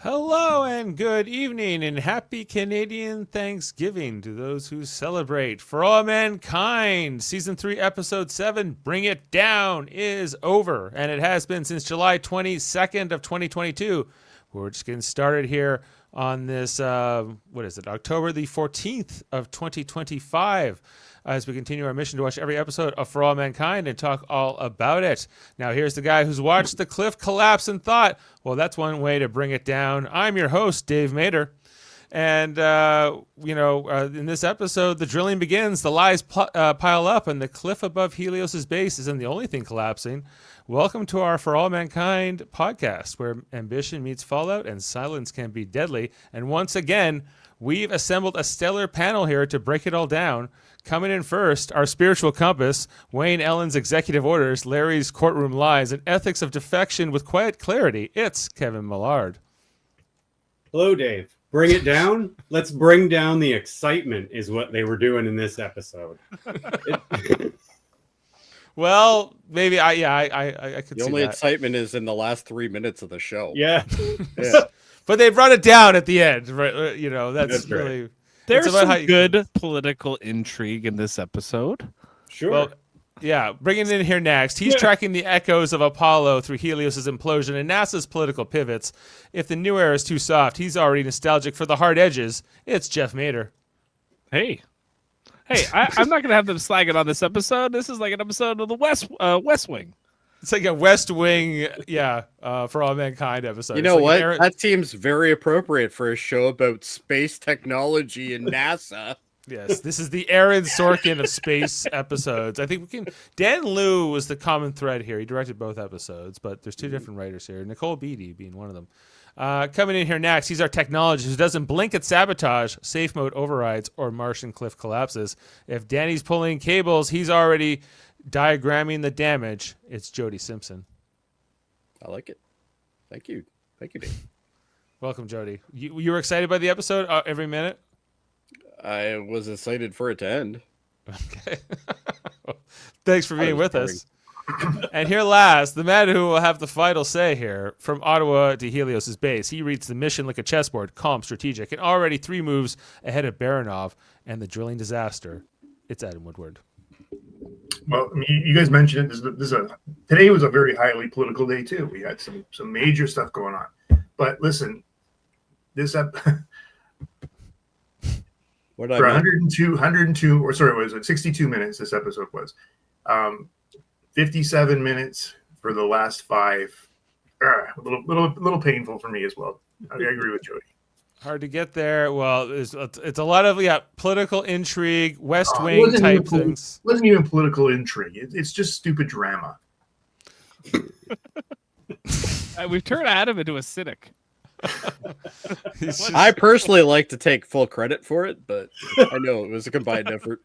Hello and good evening and happy Canadian Thanksgiving to those who celebrate. For All Mankind, Season 3, Episode 7, Bring It Down is over. And it has been since July 22nd of 2022. We're just getting started here on this, October the 14th of 2025. As we continue our mission to watch every episode of For All Mankind and talk all about it. Now, here's the guy who's watched the cliff collapse and thought, well, that's one way to bring it down. I'm your host, Dave Mader. And, in this episode, the drilling begins, the lies pile up, and the cliff above Helios's base isn't the only thing collapsing. Welcome to our For All Mankind podcast, where ambition meets fallout and silence can be deadly. And once again, we've assembled a stellar panel here to break it all down. Coming in first, our spiritual compass, Wayne Ellen's executive orders, Larry's courtroom lies, and ethics of defection with quiet clarity. It's Kevin Millard. Hello, Dave. Bring it down. Let's bring down the excitement is what they were doing in this episode. Well, maybe I could see The only that. excitement is in the last 3 minutes of the show. Yeah. Yeah. But they brought it down at the end, right? That's right. really... There's it's about some how you- good political intrigue in this episode. Sure. Well, yeah, bringing in here next. He's tracking the echoes of Apollo through Helios's implosion and NASA's political pivots. If the new era is too soft, he's already nostalgic for the hard edges. It's Jeff Mader. Hey, I'm not gonna have them slagging on this episode. This is like an episode of the West Wing. It's like a West Wing, For All Mankind episode. You It's know like what? Aaron- That seems very appropriate for a show about space technology and NASA. Yes, this is the Aaron Sorkin of space episodes. I think we can. Dan Liu was the common thread here. He directed both episodes, but there's two different writers here. Nicole Beatty being one of them. Coming in here next, he's our technologist who doesn't blink at sabotage, safe mode overrides, or Martian cliff collapses. If Danny's pulling cables, he's already diagramming the damage. It's Jody Simpson. I like it. Thank you, Dave. Welcome, Jody. You were excited by the episode every minute? I was excited for it to end. Okay. Thanks for being with us. And here last, the man who will have the final say here, from Ottawa to Helios's base. He reads the mission like a chessboard, calm, strategic, and already 3 moves ahead of Baranov and the drilling disaster. It's Adam Woodward. Well, I mean, you guys mentioned it. Today was a very highly political day too. We had some major stuff going on. But listen, this What I for mean? 102, or sorry, was it 62 minutes? This episode was 57 minutes for the last 5. A little painful for me as well. I agree with Jody. Hard to get there. Well, it's a lot of political intrigue, West Wing type things. Wasn't even political intrigue. It's just stupid drama. We've turned Adam into a cynic. He's just- I personally like to take full credit for it, but I know it was a combined effort.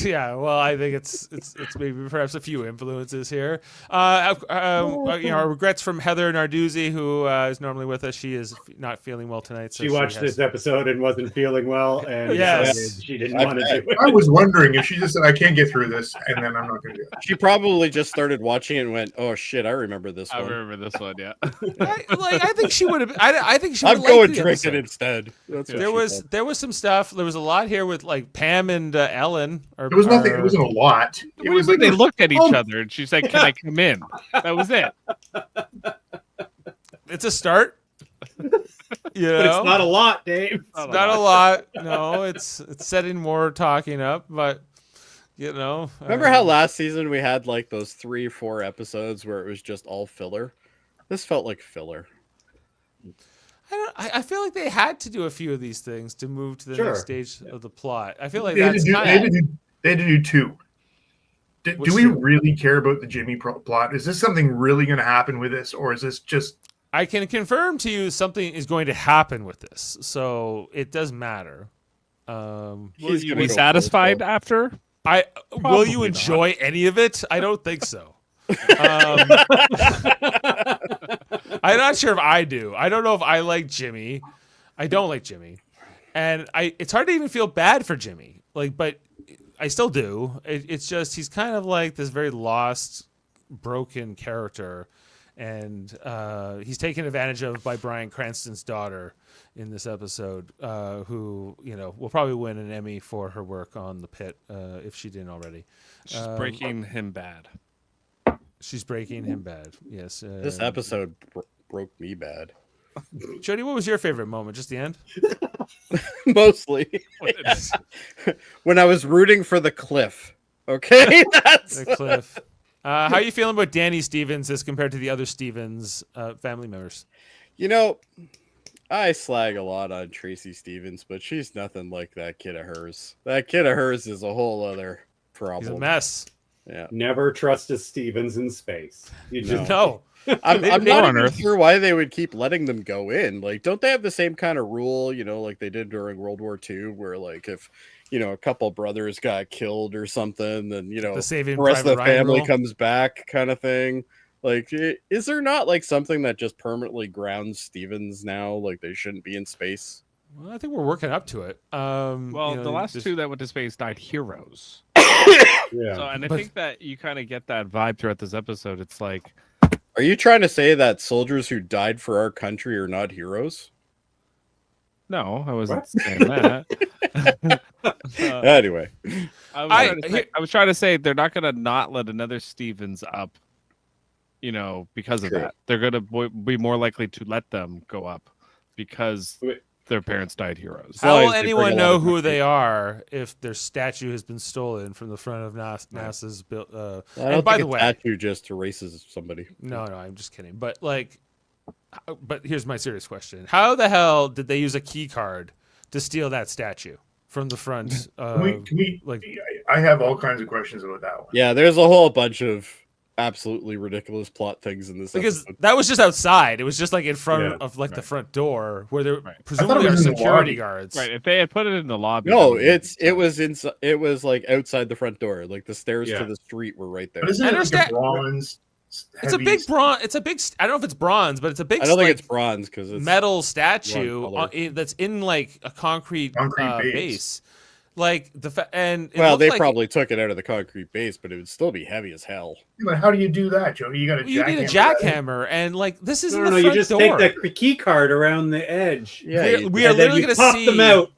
Yeah, well, I think it's maybe perhaps a few influences here. Our regrets from Heather Narduzzi, who is normally with us. She is not feeling well tonight. So She watched this episode and wasn't feeling well, and Yes. decided she didn't want to do it. I was wondering if she just said, "I can't get through this," and then I'm not going to do it. She probably just started watching it and went, "Oh shit, I remember this I one. remember this one, yeah. I think she would have. I think she. I'm would going like the drinking episode. instead." That's what There she was said. there was some stuff. There was a lot here with like Pam and Ellen. There was nothing. It wasn't a lot. It What do you was mean like they looked at each other and she said, "Can I come in?" That was it. It's a start. You But know, it's not a lot, Dave. It's not a lot. No, it's setting more talking up, but Remember how last season we had like those 3-4 episodes where it was just all filler? This felt like filler. I feel like they had to do a few of these things to move to the Sure. next stage of the plot. I feel like they had, to that's do, kind they, had of to do, they had to do 2. Which Do we 2? really care about the Jimmy plot? Is this something really going to happen with this, or is this just? I can confirm to you something is going to happen with this, so it does matter. Will He's you gonna be go satisfied full after? Will Probably you not. enjoy any of it? I don't think so. I'm not sure if I do. I don't know if I like Jimmy. I don't like Jimmy, and it's hard to even feel bad for Jimmy. But I still do. It's just he's kind of like this very lost, broken character, and he's taken advantage of by Bryan Cranston's daughter in this episode, who will probably win an Emmy for her work on The Pit if she didn't already. She's breaking him bad. She's breaking him bad. Yes. This episode broke me bad. Jody, what was your favorite moment? Just the end? Mostly. Yeah. When I was rooting for the cliff. Okay? That's The cliff. How are you feeling about Danny Stevens as compared to the other Stevens family members? I slag a lot on Tracy Stevens, but she's nothing like that kid of hers. That kid of hers is a whole other problem. He's a mess. Yeah. Never trust a Stevens in space. You just No. I'm Nor not on even Earth. sure why they would keep letting them go in. Like, don't they have the same kind of rule, like they did during World War II, where like if a couple brothers got killed or something, then The Saving the rest of Private the Ryan family rule. comes back, kind of thing. Like, is there not like something that just permanently grounds Stevens now? Like they shouldn't be in space. Well, I think we're working up to it. Well, the last just- two that went to space died heroes. yeah. So, and I But- think that you kind of get that vibe throughout this episode. It's like, Are you trying to say that soldiers who died for our country are not heroes? no, I wasn't What? saying that. Anyway, I was trying to say they're not going to not let another Stevens up, because of True. that. They're going to be more likely to let them go up because Wait. their parents died heroes. How will As long as they bring anyone a lot know of who money. they are if their statue has been stolen from the front of NASA's built? I don't And by think the a way, statue just erases somebody. no, I'm just kidding. But but here's my serious question: how the hell did they use a key card to steal that statue from the front? Can we, like- I have all kinds of questions about that one. Yeah, there's a whole bunch of absolutely ridiculous plot things in this Because episode. that was just outside. It was just like in front Yeah, of the right. front door where there Right. presumably it are was in the security lobby. guards. Right. If they had put it in the lobby. that No, would have been it was inside. It was like outside the front door. Like the stairs Yeah. to the street were right there. But isn't I it like understand- a bronze? It's a big bronze. It's a big. I don't know if it's bronze, but it's a big. I don't think like, it's bronze because it's metal statue color. that's in like a concrete Concrete base. base. Like and it Well, looked they like, probably took it out of the concrete base, but it would still be heavy as hell. But how do you do that, Jody? You got to you need a jackhammer, and like this isn't No, the you front just door. take the key card around the edge. Yeah, we are and then literally you going to pop see them out.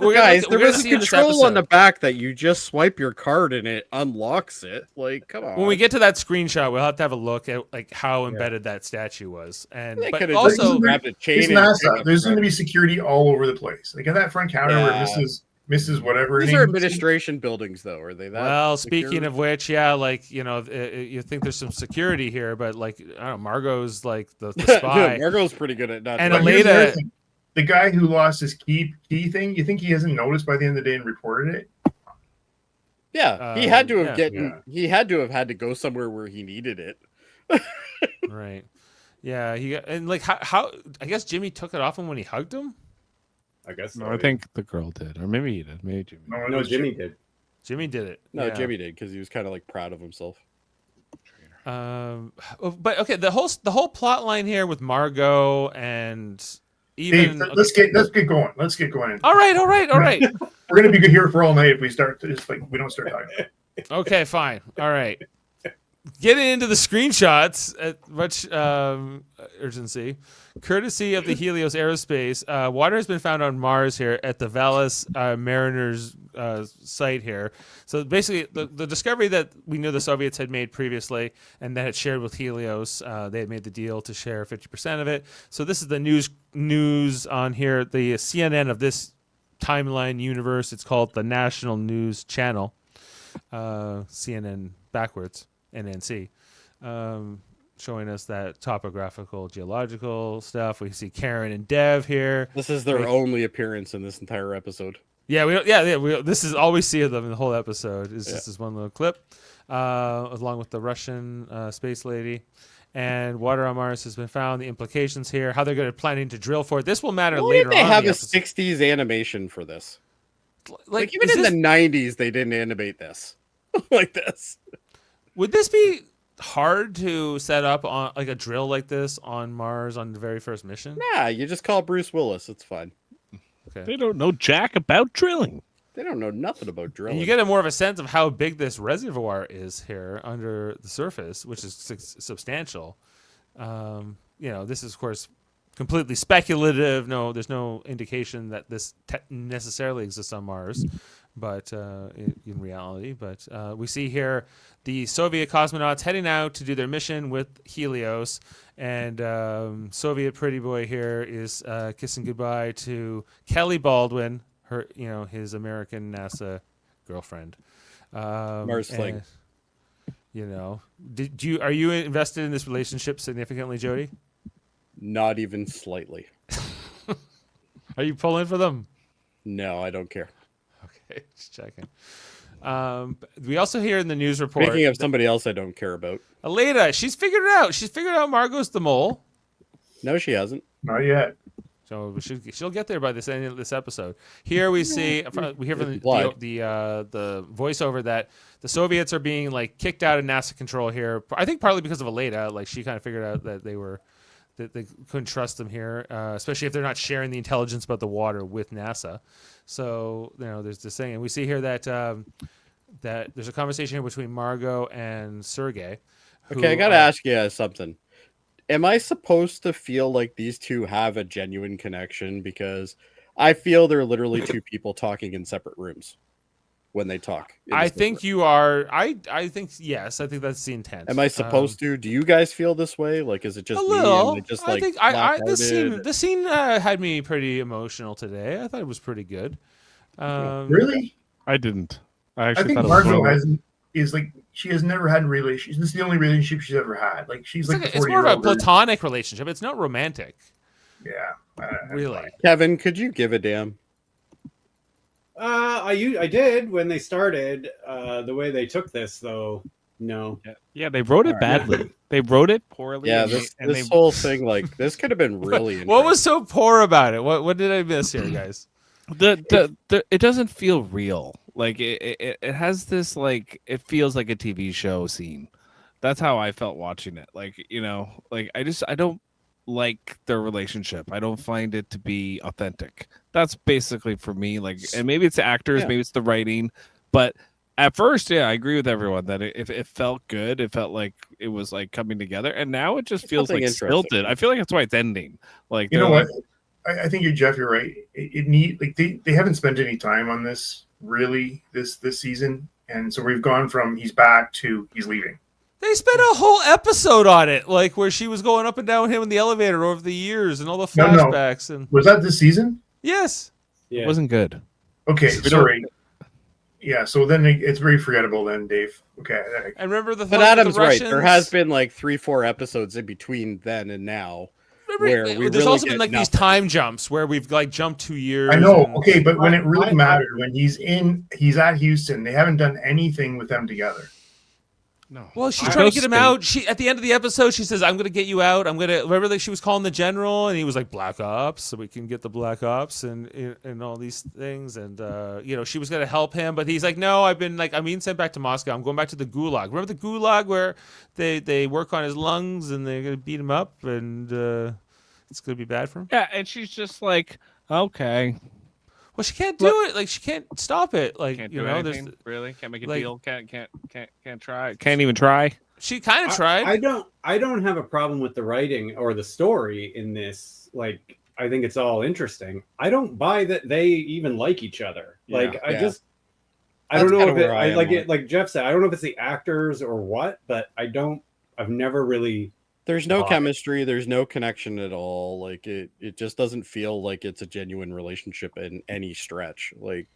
We're guys, gonna, there we're was gonna a see in this control on the episode. back that you just swipe your card and it unlocks it. Like, come on. When we get to that screenshot, we'll have to have a look at like how embedded that statue was, and they but could have also just grabbed a chain. It's and NASA. There's going to be security all over the place. Like at that front counter where Yeah. Mrs. Whatever. her These name are is. administration buildings, though. Are they that? well, secure? speaking of which, yeah, like you think there's some security here, but like I don't know, Margot's like the spy. Margot's pretty good at not. And But doing here's the Aleda- other thing. The guy who lost his key thing, you think he hasn't noticed by the end of the day and reported it? Yeah, he had to have yeah. He had to have had to go somewhere where he needed it. Right. Yeah, and like how I guess Jimmy took it off him when he hugged him. I guess. No, so, I think the girl did, or maybe he did. Maybe Jimmy. No, it No, was Jimmy did. Jimmy did it. No, yeah. Jimmy did because he was kind of like proud of himself. But okay, the whole plot line here with Margot and even Dave, let's get going. Let's get going. all right. We're gonna be here for all night if we start. Just like we don't start talking. Okay, fine. All right. Getting into the screenshots at much urgency, courtesy of the Helios Aerospace, water has been found on Mars here at the Vallis Mariners site here. So basically, the discovery that we knew the Soviets had made previously and that had shared with Helios, they had made the deal to share 50% of it. So this is the news on here, the CNN of this timeline universe. It's called the National News Channel, CNN backwards. NNC, showing us that topographical, geological stuff. We see Karen and Dev here. This is their only appearance in this entire episode. Yeah, this is all we see of them in the whole episode. Is just this one little clip, along with the Russian space lady. And water on Mars has been found. The implications here, how they're going to planning to drill for it. This will matter Why later did they on. have in a the episode. 60s animation for this? Like Even is in this- the 90s, they didn't animate this like this. Would this be hard to set up on like a drill like this on Mars on the very first mission? Nah, you just call Bruce Willis. It's fine. They don't know jack about drilling. They don't know nothing about drilling. And you get more of a sense of how big this reservoir is here under the surface, which is substantial. This is of course completely speculative. No, there's no indication that this necessarily exists on Mars, but in reality. But we see here the Soviet cosmonauts heading out to do their mission with Helios, and Soviet pretty boy here is kissing goodbye to Kelly Baldwin, his American NASA girlfriend. Mars fling. Are you invested in this relationship significantly, Jody? Not even slightly. Are you pulling for them? No, I don't care. Okay, just checking. We also hear in the news report. Speaking of somebody else I don't care about. Aleda, she's figured it out. She's figured out Margot's the mole. No, she hasn't. Not yet. So she'll get there by the end of this episode. Here we hear from the voiceover that the Soviets are being like kicked out of NASA control here. I think partly because of Aleda. Like she kind of figured out that they couldn't trust them here, especially if they're not sharing the intelligence about the water with NASA. So there's this thing, and we see here that that there's a conversation here between Margot and Sergei. Okay, I gotta ask you something. Am I supposed to feel like these two have a genuine connection? Because I feel they're literally two people talking in separate rooms when they talk. I think you are. I think yes. I think that's the intent. Am I supposed to? Do you guys feel this way? Like, is it just a little? me? And just I like think this scene had me pretty emotional today. I thought it was pretty good. Really? I didn't. I actually think thought it was Margot is like she has never had a relationship. This is the only relationship she's ever had. Like she's it's more of a platonic relationship. It's not romantic. Yeah, really. Kevin, could you give a damn? I did when they started. The way they took this, though, no. Yeah, they wrote it badly. They wrote it poorly. Yeah, this whole thing, like, this could have been really. What was so poor about it? What did I miss here, guys? It doesn't feel real. Like it has this like it feels like a TV show scene. That's how I felt watching it. Like I don't like their relationship. I don't find it to be authentic. That's basically for me. Like, and maybe it's the actors, maybe it's the writing, but at first, yeah, I agree with everyone that it felt good. It felt like it was like coming together, and now it just feels like stilted. I feel like that's why it's ending. Like you know what? I think you're right. They haven't spent any time on this really this season, and so we've gone from he's back to he's leaving. They spent a whole episode on it, like where she was going up and down with him in the elevator over the years and all the flashbacks. No. And was that this season? Yes, it wasn't good. Okay, sorry. Yeah, so then it's very forgettable then, Dave. Okay. I remember but Adam's right. There has been like 3-4 episodes in between then and now. There's really also been like these time jumps where we've like jumped 2 years. I know. Okay, but when it really mattered, when he's at Houston, they haven't done anything with them together. No. Well, she's trying to get him out. She at the end of the episode, she says, "I'm going to get you out. I'm going to." Remember that she was calling the general, and he was like, "Black Ops," so we can get the Black Ops and all these things. And she was going to help him, but he's like, "No, I'm being sent back to Moscow. I'm going back to the Gulag. Remember the Gulag where they work on his lungs and they're going to beat him up, and it's going to be bad for him." Yeah, and she's just like, "Okay." Well, she can't do it. Like she can't stop it. Like can't do anything, really can't make a deal. Can't try. Can't even try. She kind of tried. I don't have a problem with the writing or the story in this. Like I think it's all interesting. I don't buy that they even like each other. I don't know if it, like Jeff said, I don't know if it's the actors or what, but I've never really. There's no chemistry. There's no connection at all. Like it just doesn't feel like it's a genuine relationship in any stretch. Like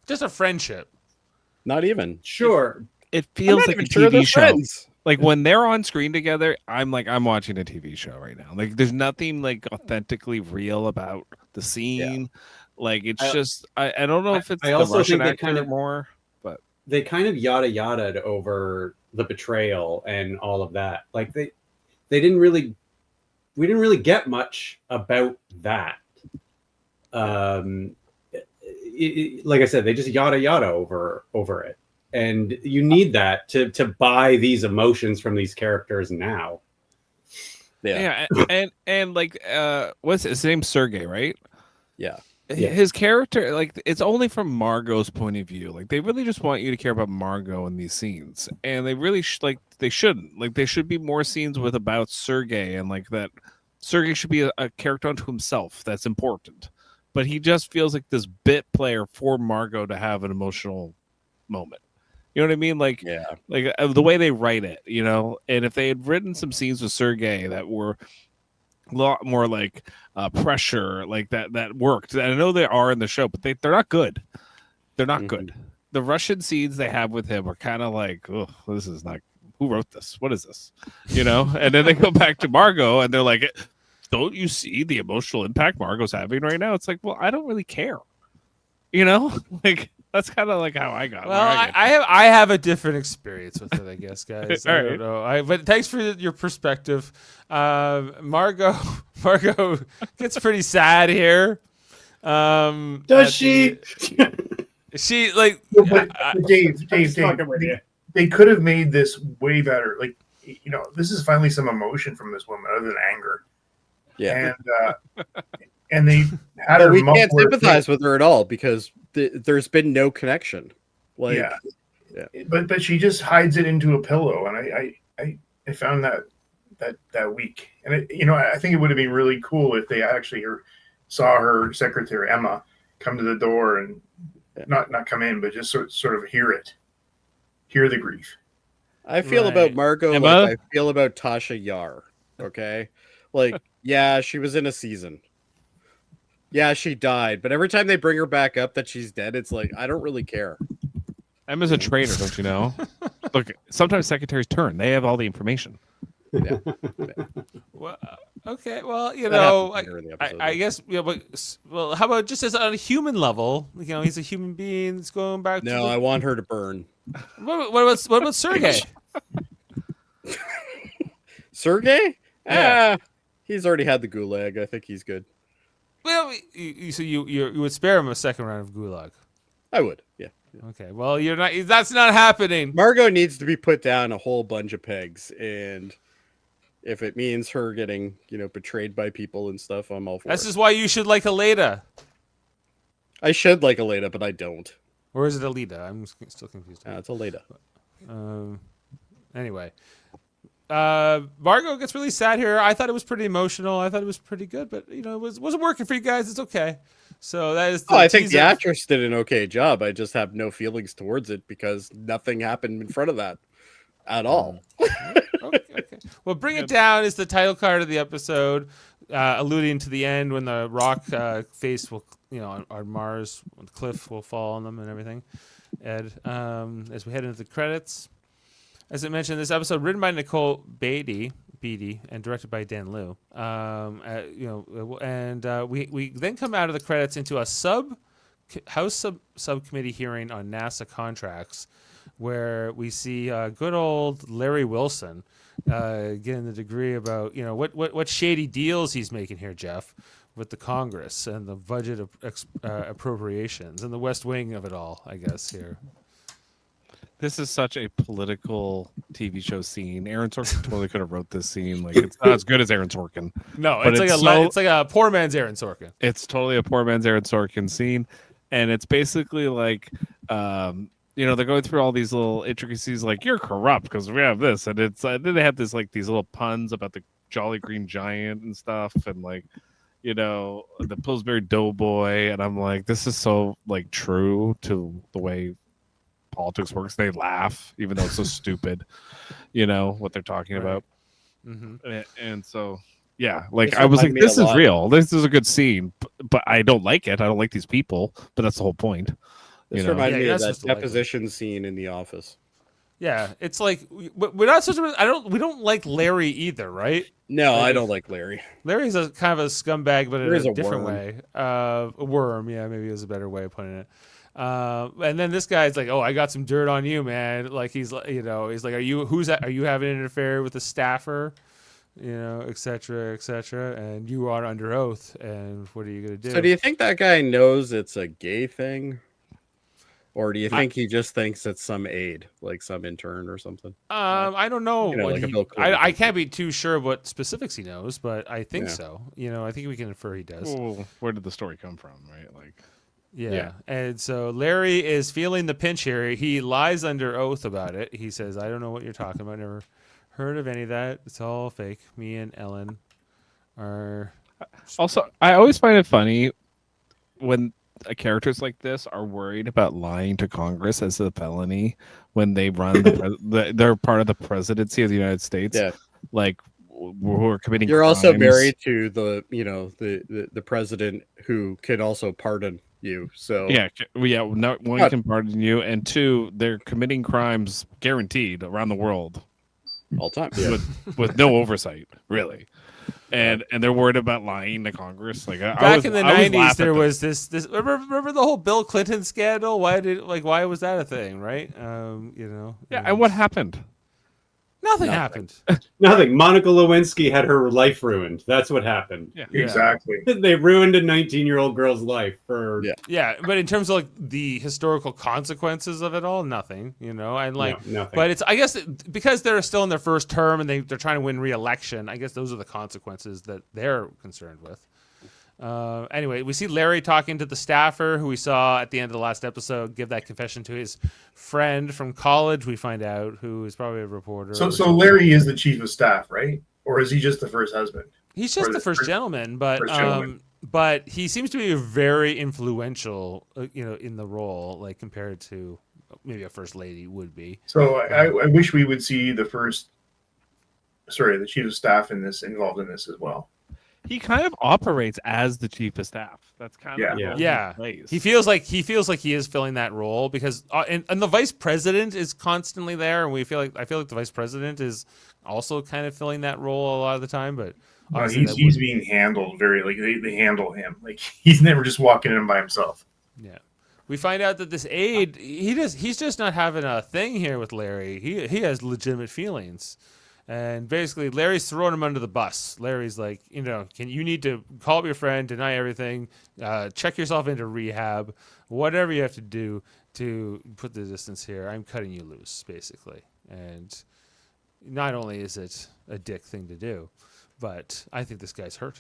just a friendship. Not even. Sure. It feels like a TV show. Friends. Like when they're on screen together, I'm watching a TV show right now. Like there's nothing like authentically real about the scene. Yeah. Like it's I don't know if it's the Russian actor more, but they kind of yada-yada'd over the betrayal and all of that. Like we didn't really get much about that. Like I said, they just yada over it, and you need that to buy these emotions from these characters now. Yeah, and like what's his name? Sergei, right? Yeah. Yeah. his character, like, it's only from Margot's point of view. Like, they really just want you to care about Margot in these scenes, and they really they shouldn't. Like, there should be more scenes with about Sergei, and like that Sergei should be a character unto himself. That's important, but he just feels like this bit player for Margot to have an emotional moment. You know what I mean? Like, Yeah. like the way they write it, you know. And if they had written some scenes with Sergei that were a lot more like pressure, like that worked. And I know they are in the show, but they're not good. They're not good. The Russian scenes they have with him are kind of like, oh, this is not. Who wrote this? What is this? You know. And then they go back to Margot, and they're like, don't you see the emotional impact Margot's having right now? It's like, well, I don't really care. You know, like. That's kind of like how I got. Well, I have a different experience with it, I guess, guys. I don't know. But thanks for your perspective. Margot gets pretty sad here. Does she? She like. But Dave, they could have made this way better. Like, you know, this is finally some emotion from this woman other than anger. Yeah. And they had her. We can't sympathize with her at all because there's been no connection. Like, yeah. But she just hides it into a pillow, and I found that weak. And I think it would have been really cool if they actually saw her secretary Emma come to the door and not come in, but just sort of hear the grief. I feel about Margot like I feel about Tasha Yar. Okay, like yeah, she was in a season. Yeah, she died, but every time they bring her back up that she's dead, it's like I don't really care. Emma's a traitor, don't you know? Look, sometimes secretaries turn; they have all the information. Yeah. Well, okay. Well, you know, I guess. Yeah, but how about just as on a human level? You know, he's a human being. It's going back. No, I want her to burn. What about Sergei? Sergei? Yeah. He's already had the gulag. I think he's good. Well, so you would spare him a second round of gulag. I would. Yeah. Okay. Well, you're not. That's not happening. Margot needs to be put down a whole bunch of pegs, and if it means her getting, betrayed by people and stuff, I'm all for it. This is why you should like Aleda. I should like Aleda, but I don't. Or is it Aleda? I'm still confused. It's Aleda. Anyway. Margot gets really sad here. I thought it was pretty emotional. I thought it was pretty good, but it wasn't working for you guys. It's okay. So that is. I think the actress did an okay job. I just have no feelings towards it because nothing happened in front of that at all. Okay. Well, Bring It Down is the title card of the episode, alluding to the end when the rock face will, on Mars, when the cliff will fall on them and everything. Ed, as we head into the credits. As I mentioned, this episode written by Nicole Beatty, and directed by Dan Liu. We then come out of the credits into a House subcommittee hearing on NASA contracts, where we see good old Larry Wilson getting the degree about what shady deals he's making here, Jeff, with the Congress and the budget appropriations and the West Wing of it all, I guess here. This is such a political TV show scene. Aaron Sorkin totally could have wrote this scene. Like, it's not as good as Aaron Sorkin. No, it's like a poor man's Aaron Sorkin. It's totally a poor man's Aaron Sorkin scene, and it's basically like, they're going through all these little intricacies, like you're corrupt because we have this, and it's then they have this like these little puns about the Jolly Green Giant and stuff, and like, the Pillsbury Doughboy, and I'm like, this is so like true to the way politics works. They laugh even though it's so stupid, what they're talking about. Mm-hmm. And so I was like, this is real, this is a good scene, but I don't like it. I don't like these people, but that's the whole point. This reminded me of that deposition scene in The Office. Yeah, it's like we're not such a. We don't like Larry either, right? No, I don't like Larry. Larry's a kind of a scumbag, but in a different way. A worm, yeah, maybe is a better way of putting it. And then this guy's like, "Oh, I got some dirt on you, man." Like he's like, "Are you having an affair with a staffer?" Et cetera, and you are under oath. And what are you gonna do? So, do you think that guy knows it's a gay thing? Or do you think he just thinks it's some aide, like some intern or something? I don't know. You know, what like a he, Bill Clinton I thing. can't be too sure what specifics he knows, but I think Yeah. so. I think we can infer he does. Well, where did the story come from, right? Like, Yeah. And so Larry is feeling the pinch here. He lies under oath about it. He says, I don't know what you're talking about. Never heard of any of that. It's all fake. Me and Ellen are. also, I always find it funny when characters like this are worried about lying to Congress as a felony when they run they're part of the presidency of the United States. Yeah. Like, who are committing You're also crimes. married to the president who can also pardon you. So Yeah, no one But- can pardon you, and two, they're committing crimes guaranteed around the world all the time. Yeah. with no oversight, really. And they're worried about lying to Congress. Like Back in the I 90s, there was this. Remember the whole Bill Clinton scandal? Why was that a thing, right? Yeah, and what happened? Nothing Nothing. happened. Nothing. Monica Lewinsky had her life ruined. That's what happened. Yeah. Exactly. They ruined a 19-year-old girl's life for Yeah. Yeah, but in terms of like the historical consequences of it all, nothing. And like, no, nothing. but it's I guess because they're still in their first term and they're trying to win re-election. I guess those are the consequences that they're concerned with. Anyway, we see Larry talking to the staffer who we saw at the end of the last episode give that confession to his friend from college. We find out who is probably a reporter. So or so something. Larry is the chief of staff, right? Or is he just the first husband? He's just or the the first first- gentleman, but first gentleman. but he seems to be very influential, in the role, like compared to maybe a first lady would be. So I wish we would see the chief of staff involved in this as well. He kind of operates as the chief of staff. That's kind Yeah. of the role Yeah. he plays. He feels like he is filling that role because and the vice president is constantly there, and I feel like the vice president is also kind of filling that role a lot of the time. But obviously that He's being handled very like they handle him like he's never just walking in by himself. yeah. We find out that this aide he's just not having a thing here with Larry. He has legitimate feelings. And basically, Larry's throwing him under the bus. Larry's like, you need to call up your friend, deny everything, check yourself into rehab, whatever you have to do to put the distance here. I'm cutting you loose, basically. And not only is it a dick thing to do, but I think this guy's hurt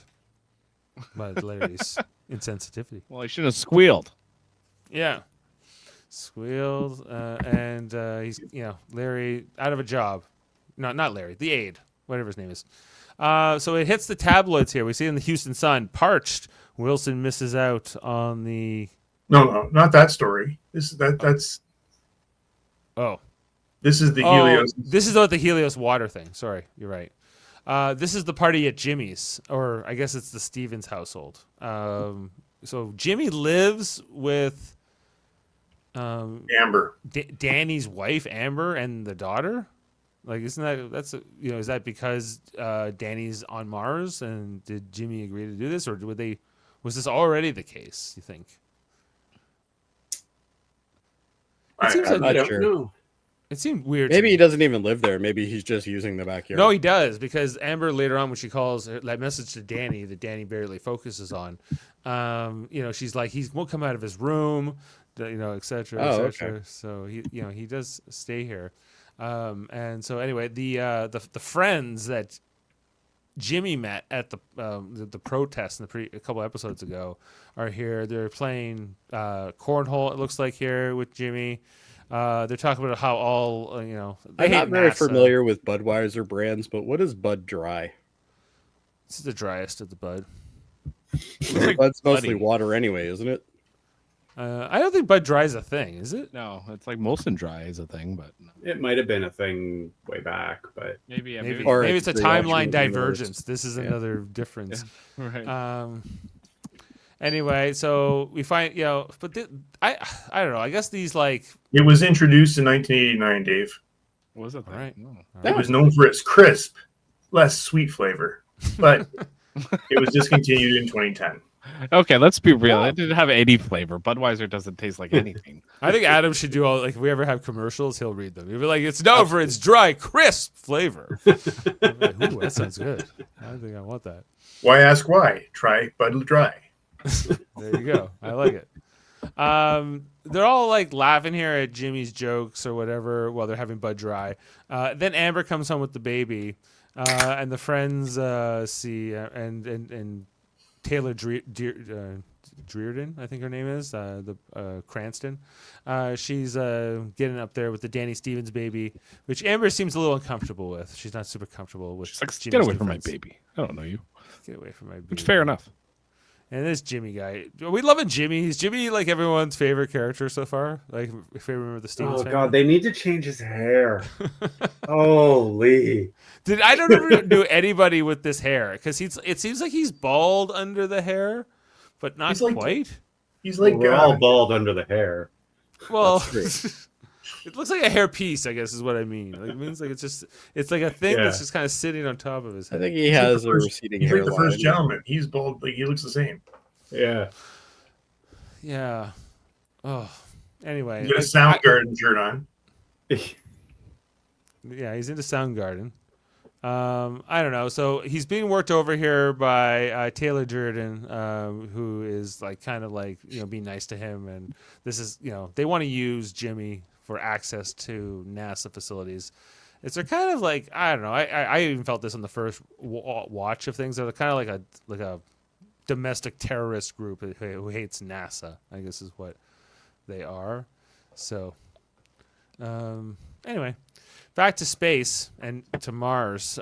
by Larry's insensitivity. Well, he should have squealed. Yeah. Squealed, and he's, Larry out of a job. No, not Larry, the aide, whatever his name is. So it hits the tabloids here. We see in the Houston Sun, parched. Wilson misses out on the. No, not that story. That's Oh. this is the Helios. This is about the Helios water thing. Sorry, you're right. This is the party at Jimmy's, or I guess it's the Stevens household. So Jimmy lives with Amber. Danny's wife, Amber, and the daughter. Like, is that because Danny's on Mars, and did Jimmy agree to do this, or was this already the case, you think? It seems I'm like- I not don't sure. know. It seemed weird. to Maybe me. he doesn't even live there. Maybe he's just using the backyard. No, he does, because Amber later on, when she calls that message to Danny that Danny barely focuses on, she's like, he won't come out of his room, et cetera, et Oh, cetera. okay. So he does stay here. And so anyway, the friends that Jimmy met at the protest a couple episodes ago are here. They're playing cornhole. It looks like here with Jimmy. They're talking about how all they I'm hate not very NASA. familiar with Budweiser brands, but what is Bud Dry? This is the driest of the Bud. Bud's mostly Buddy. water anyway, isn't it? I don't think Bud Dry is a thing, is it? No, it's like Molson Dry is a thing, but It might have been a thing way back, but maybe Maybe, Or maybe it's a it's the timeline actual divergence. This is Yeah. another difference. right. Anyway, so we find but I don't know. I guess these like It was introduced in 1989, Dave. Was it? all right. No. It was known for its crisp, less sweet flavor, but it was discontinued in 2010. Okay, let's be real. It didn't have any flavor. Budweiser doesn't taste like anything. I think Adam should do all like if we ever have commercials, he'll read them. He'll be like, "It's known for its dry, crisp flavor." I'm like, ooh, that sounds good. I think I want that. Why ask why? Try Bud Dry. There you go. I like it. They're all like laughing here at Jimmy's jokes or whatever while they're having Bud Dry. Then Amber comes home with the baby, and the friends see and Taylor Drearden, I think her name is, the Cranston. She's getting up there with the Danny Stevens baby, which Amber seems a little uncomfortable with. She's not super comfortable with. She's like, Jimmy's get away new from friends. my baby. I don't know you. Get away from my baby. Which fair enough. And this Jimmy guy, we loving Jimmy. Is Jimmy like everyone's favorite character so far? Like if we remember the Stevens. Oh family? God, they need to change his hair. Holy! I don't ever know anybody with this hair because it seems like he's bald under the hair, but not He's like- quite. He's like We're all bald under the hair. Well, That's it looks like a hair piece, I guess is what I mean. Like, it means like it's like a thing Yeah. that's just kind of sitting on top of his I head. think he He's like has the a first- receding He's like hairline. the first gentleman. He's bald. Like he looks the same. Yeah. Yeah. Oh. Anyway, He's got a like, Soundgarden shirt on. yeah, he's into Soundgarden. I don't know. So he's being worked over here by Taylor Durden, who is like kind of like being nice to him, and this is they want to use Jimmy for access to NASA facilities. They're kind of like I don't know. I even felt this on the first watch of things. They're kind of like a domestic terrorist group who hates NASA. I guess is what they are. So anyway. Back to space and to Mars.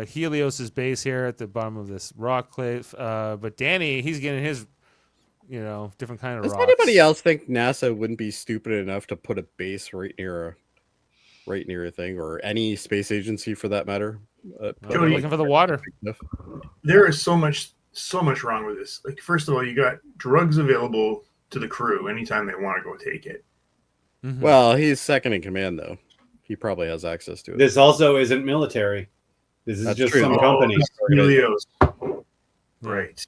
Helios' base here at the bottom of this rock cliff. But Danny, he's getting his, different kind of Does rocks. anybody else think NASA wouldn't be stupid enough to put a base right near a thing, or any space agency for that matter? They're Jody- looking for the water. There is so much wrong with this. Like, first of all, you got drugs available to the crew anytime they want to go take it. Mhm. Well, he's second in command though. He probably has access to it. This also isn't military. This is That's just true. some Oh, company. Helios. Yeah. Right.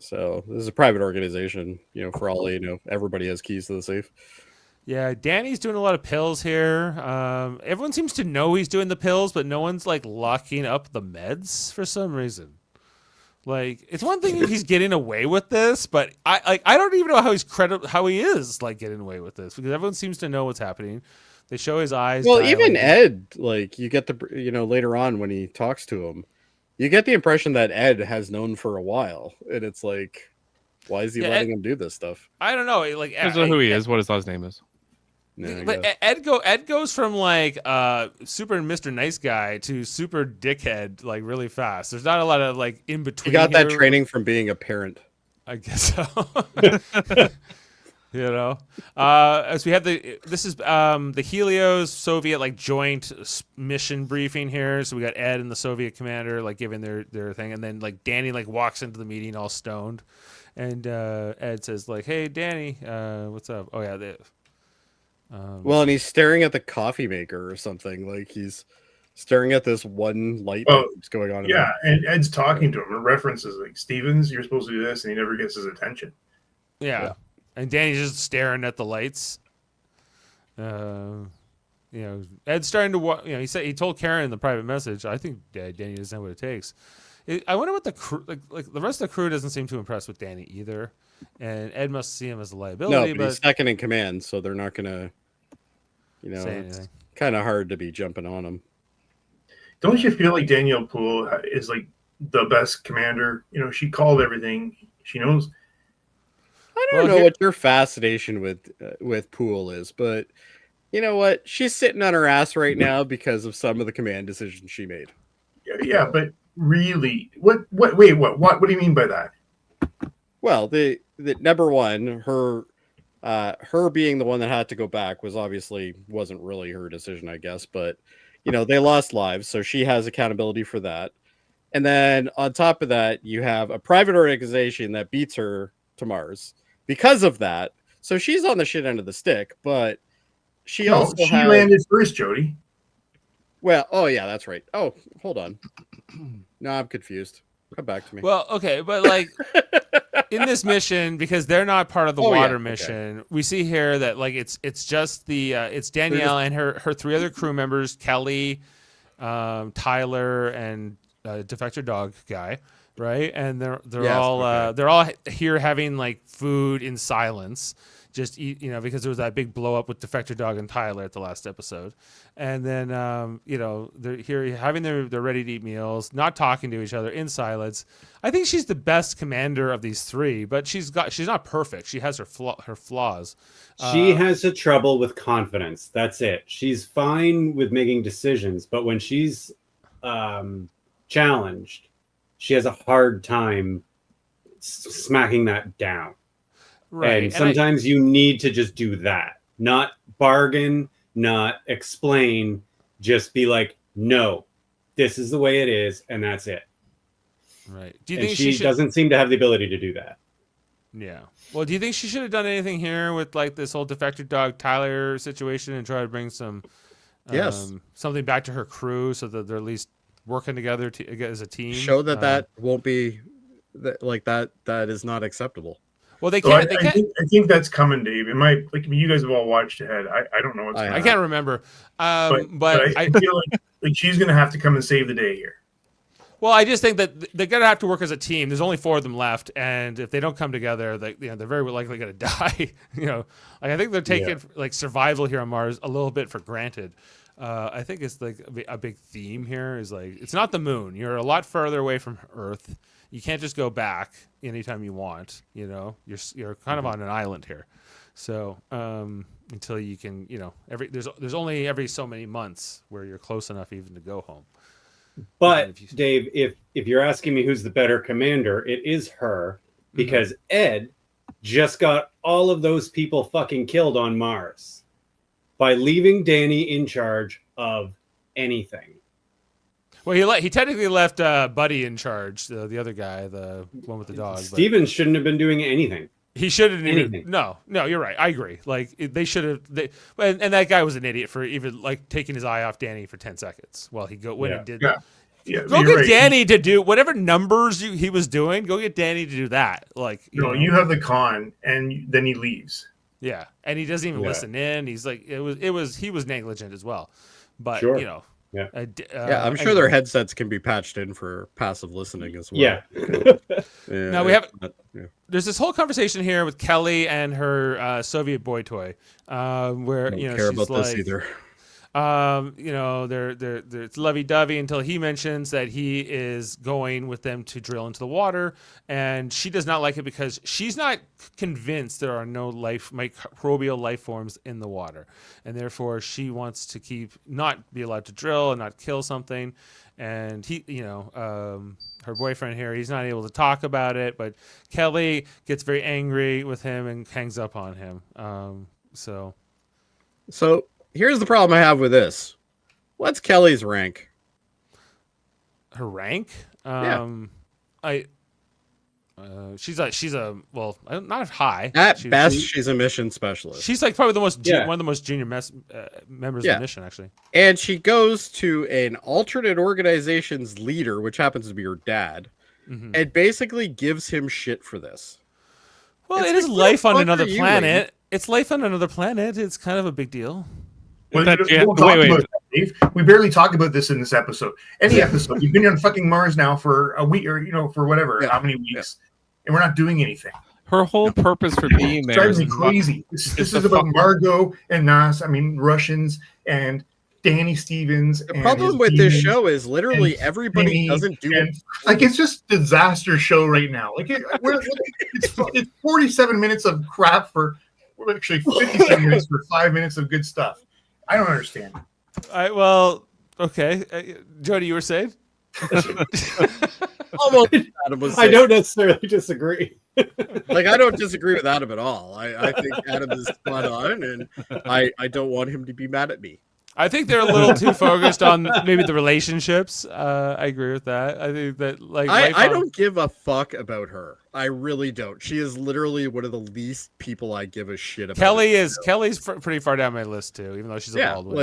So this is a private organization. For all everybody has keys to the safe. Yeah, Danny's doing a lot of pills here. Everyone seems to know he's doing the pills, but no one's like locking up the meds for some reason. Like, it's one thing if he's getting away with this, but I don't even know how he is like getting away with this because everyone seems to know what's happening. They show his eyes. Well, even dilating. Ed, like you get later on when he talks to him, you get the impression that Ed has known for a while, and it's like, why is he Yeah, letting him do this stuff? I don't know. Like, Doesn't know who he is, what his last name is. Yeah, I but guess. Ed goes from like super Mr. Nice Guy to super dickhead like really fast. There's not a lot of like in between. He got that here. training from being a parent. I guess so. As we have this is the Helios Soviet like joint mission briefing here. So we got Ed and the Soviet commander like giving their thing, and then like Danny like walks into the meeting all stoned, and Ed says like, "Hey Danny, what's up?" Oh yeah, Well, and he's staring at the coffee maker or something. Like he's staring at this one light Well, that's going on. in Yeah, and Ed's talking to him. It references like, Stevens, you're supposed to do this, and he never gets his attention. yeah. And Danny's just staring at the lights. Ed's starting to he told Karen in the private message, I think Danny doesn't know what it takes. I wonder what the crew like the rest of the crew doesn't seem too impressed with Danny either. And Ed must see him as a liability, No, but he's second in command, so they're not gonna say it's anything. kind of hard to be jumping on him. Don't you feel like Danielle Poole is like the best commander? She called everything. She knows. I don't know what your fascination with Poole is, but you know what? She's sitting on her ass right now because of some of the command decisions she made. Yeah, but really, what? Wait, what? What do you mean by that? Well, the number one, her being the one that had to go back wasn't really her decision, I guess. But they lost lives, so she has accountability for that. And then on top of that, you have a private organization that beats her to Mars because of that. So she's on the shit end of the stick, but she landed first, Jody. Well, oh yeah, that's right. Oh, hold on. No, I'm confused. Come back to me. Well, okay, but like in this mission, because they're not part of the water mission, we see here that like it's just it's Danielle and her three other crew members, Kelly, Tyler, and defector dog guy, right? And they're all here having like food in silence, just eat, because there was that big blow up with Defector Dog and Tyler at the last episode. And then, they're here having their ready to eat meals, not talking to each other in silence. I think she's the best commander of these three, but she's not perfect. She has her flaws. She has a trouble with confidence. That's it. She's fine with making decisions, but when she's challenged, she has a hard time smacking that down. Right. And sometimes you need to just do that. Not bargain, not explain, just be like, no, this is the way it is, and that's it. Right. Do you and think she doesn't seem to have the ability to do that. Yeah. Well, do you think she should have done anything here with like this whole Defector Dog Tyler situation and try to bring some something back to her crew so that they're at least working together as a team? Show that that won't be that is not acceptable. Well, they So can't. I think that's coming, Dave. It might you guys have all watched ahead. I don't know what's going on. I can't remember. But I feel like she's going to have to come and save the day here. Well, I just think that they're going to have to work as a team. There's only 4 of them left, and if they don't come together, they're very likely going to die. I think they're taking like survival here on Mars a little bit for granted. I think it's like a big theme here is like it's not the moon. You're a lot further away from Earth. You can't just go back anytime you want. You're kind of on an island here. So until you can, there's only every so many months where you're close enough even to go home. But Dave, if you're asking me who's the better commander, it is her, because Ed just got all of those people fucking killed on Mars by leaving Danny in charge of anything. Well, he technically left Buddy in charge, the other guy, the one with the dog. Steven shouldn't have been doing anything. He shouldn't even. No, you're right. I agree. Like they should have. And that guy was an idiot for even like taking his eye off Danny for 10 seconds while he did. Yeah, go get Danny to do whatever numbers he was doing. Go get Danny to do that. Like you have the con, and then he leaves. Yeah, and he doesn't even listen in. He's like he was negligent as well. But sure. I'm sure their headsets can be patched in for passive listening as well. Yeah. Now we have. There's this whole conversation here with Kelly and her Soviet boy toy, where don't care she's about like, this either. they're it's lovey-dovey until he mentions that he is going with them to drill into the water, and she does not like it because she's not convinced there are no microbial life forms in the water, and therefore she wants to not be allowed to drill and not kill something. And he, her boyfriend here, he's not able to talk about it, but Kelly gets very angry with him and hangs up on him. So here's the problem I have with this. What's Kelly's rank? Her rank? She's not high. At best, she's a mission specialist. She's like probably the most one of the most junior members of the mission, actually. And she goes to an alternate organization's leader, which happens to be her dad, and basically gives him shit for this. Well, it is life on another planet. It's life on another planet. It's kind of a big deal. Well, wait. We barely talk about this in this episode. Any episode, you've been on fucking Mars now for a week, or for whatever, how many weeks, and we're not doing anything. Her whole purpose for being there drives me crazy. This is about Margot and Nas. I mean, Russians and Danny Stevens. The problem with this show is literally everybody doesn't do it. Like it's just a disaster show right now. Like it's 47 minutes of crap for actually 57 minutes for 5 minutes of good stuff. I don't understand. Okay. Jody, you were saying? Almost. Adam was saying. I don't necessarily disagree. I don't disagree with Adam at all. I think Adam is spot on, and I don't want him to be mad at me. I think they're a little too focused on maybe the relationships. I agree with that. I think that I don't give a fuck about her. I really don't. She is literally one of the least people I give a shit about. Kelly's pretty far down my list too, even though she's a bald one.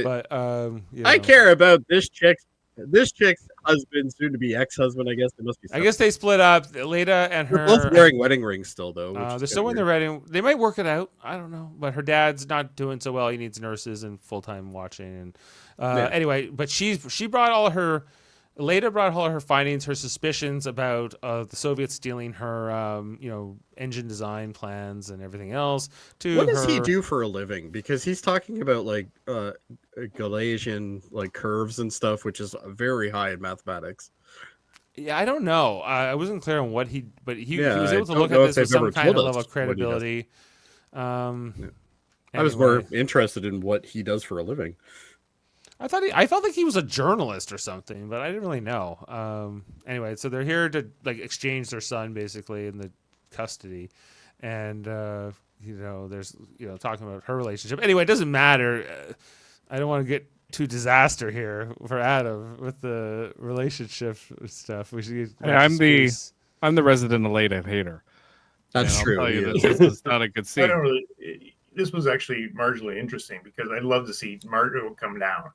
But I care about this chick's husband, soon to be ex-husband. I guess they must be. I guess they split up. Leda and her. They're both wearing wedding rings still, though. They're still wearing their wedding. They might work it out. I don't know. But her dad's not doing so well. He needs nurses and full-time watching. And anyway, but she brought all her Leda brought all her findings, her suspicions about the Soviets stealing her, engine design plans and everything else. To What does her... he do for a living? Because he's talking about like Galatian like curves and stuff, which is very high in mathematics. Yeah, I don't know. I wasn't clear on what he, but he Yeah, was I able to don't look know at if this with they've some ever kind of told level us of what he does. credibility. I was more Anyway. interested in what he does for a living. I felt like he was a journalist or something, but I didn't really know. Anyway, so they're here to like exchange their son basically in the custody, and there's talking about her relationship. Anyway, it doesn't matter. I don't want to get too disaster here for Adam with the relationship stuff. We should. Hey, I'm the resident Leda hater. That's And I'll true. tell he you is. that this is not a good I scene. don't really. This was actually marginally interesting because I'd love to see Margot come down.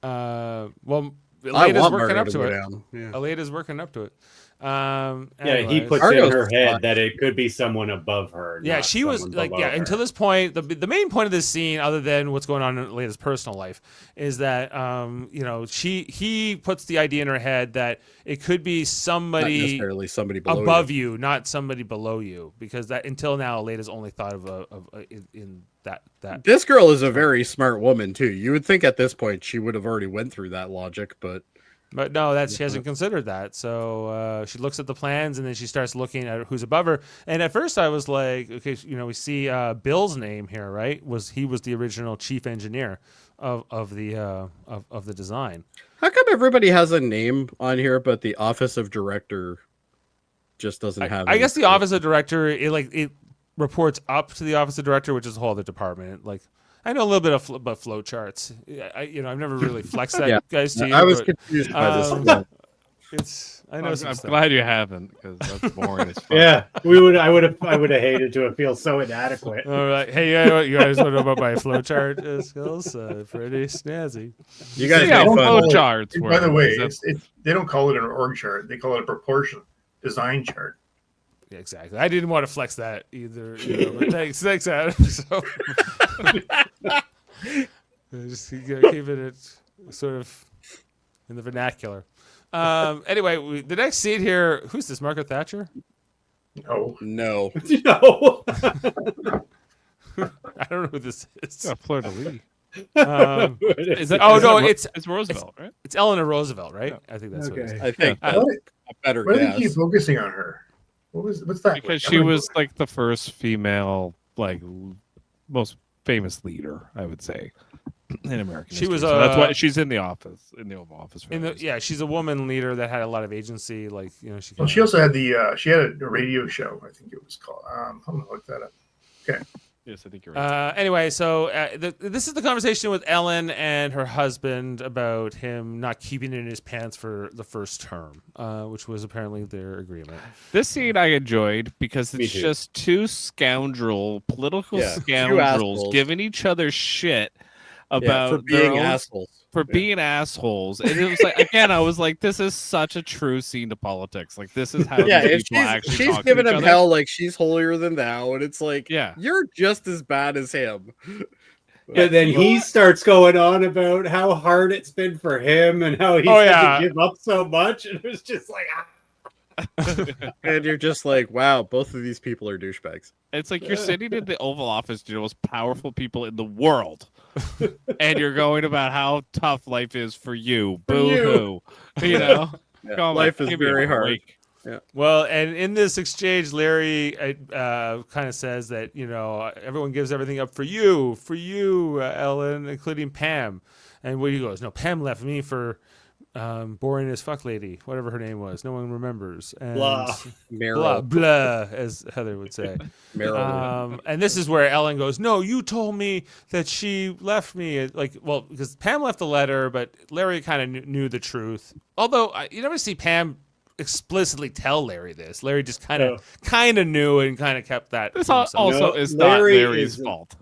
Well, I Aleda's want working Margot up to to go it. down. Yeah. Aleda's working up to it. Yeah, he Anyways. puts Margot's in her head fine. that it could be someone above her. Yeah, not she was someone like, below her. until this point, the main point of this scene, other than what's going on in Leda's personal life, is that he puts the idea in her head that it could be Not somebody necessarily somebody below above you, not somebody below you, because that until now, Leda's only thought of in that. This girl is a very smart woman too. You would think at this point she would have already went through that logic, but No, she hasn't considered that. So she looks at the plans and then she starts looking at who's above her. And at first I was like, okay, we see Bill's name here, right? He was the original chief engineer of the design. how come everybody has a name on here, but the office of director just doesn't have? I guess the office of director, it reports up to the office of director, which is a whole other department. Like, I know a little bit about flow charts. I've never really flexed that, Yeah. guys, to you. I was but, confused by this. I know some I'm stuff. glad you haven't, because that's boring as fuck. Yeah, I would have hated to have feel so inadequate. All right. Hey, you guys want to know about my flowchart skills? Pretty snazzy. You guys See how made fun. flow charts work. By the way, Is that- they don't call it an org chart; they call it a proportion design chart. Yeah, exactly. I didn't want to flex that either. But thanks, Adam. So, just keeping it sort of in the vernacular. Anyway, the next scene here. Who's this? Margaret Thatcher? Oh, No. No. I don't know who this is. Yeah, Fleur de Lis. Is it? Oh no, it's Roosevelt, right? it's Eleanor Roosevelt, right? Yeah. I think that's what it is. Okay. I think Yeah. that's a better why do they keep guess. focusing on her? What's that? Because Like, she was like the first female, like most famous leader, I would say, in American She history. was, So that's why she's in the office, in the Oval Office. For that reason. she's a woman leader that had a lot of agency. Like she. Well, kinda- she also had she had a radio show. I think it was called. I'm gonna look that up. Okay. Yes, I think you're right. Anyway, so this is the conversation with Ellen and her husband about him not keeping it in his pants for the first term, which was apparently their agreement. This scene I enjoyed because Me it's too. just two political Yeah, two scoundrels assholes. giving each other shit about Yeah, for their being own- assholes. for being assholes. And it was like, again, I was like, this is such a true scene to politics. Like, this is how Yeah, these and people actually she's talk to giving each him other. hell like she's holier than thou, and it's like, Yeah. you're just as bad as him. But then he starts going on about how hard it's been for him and how he's Oh, had yeah. to give up so much, and it was just like, And you're just like, wow, both of these people are douchebags. It's like you're sitting in the Oval Office, the most powerful people in the world, and you're going about how tough life is for you. Boo hoo. You know? Yeah, Come on, life is give me a very hard. break. Well, and in this exchange, Larry kind of says that everyone gives everything up for you, Ellen, including Pam. And he goes, no, Pam left me for boring as fuck lady, whatever her name was. No one remembers. And Blah. blah, blah, as Heather would say. Meryl. And this is where Ellen goes, no, you told me that she left me. Because Pam left the letter, but Larry kind of knew the truth. Although you never see Pam explicitly tell Larry this. Larry just kind of knew and kind of kept that. This to himself. also No, is not Larry Larry's is- fault.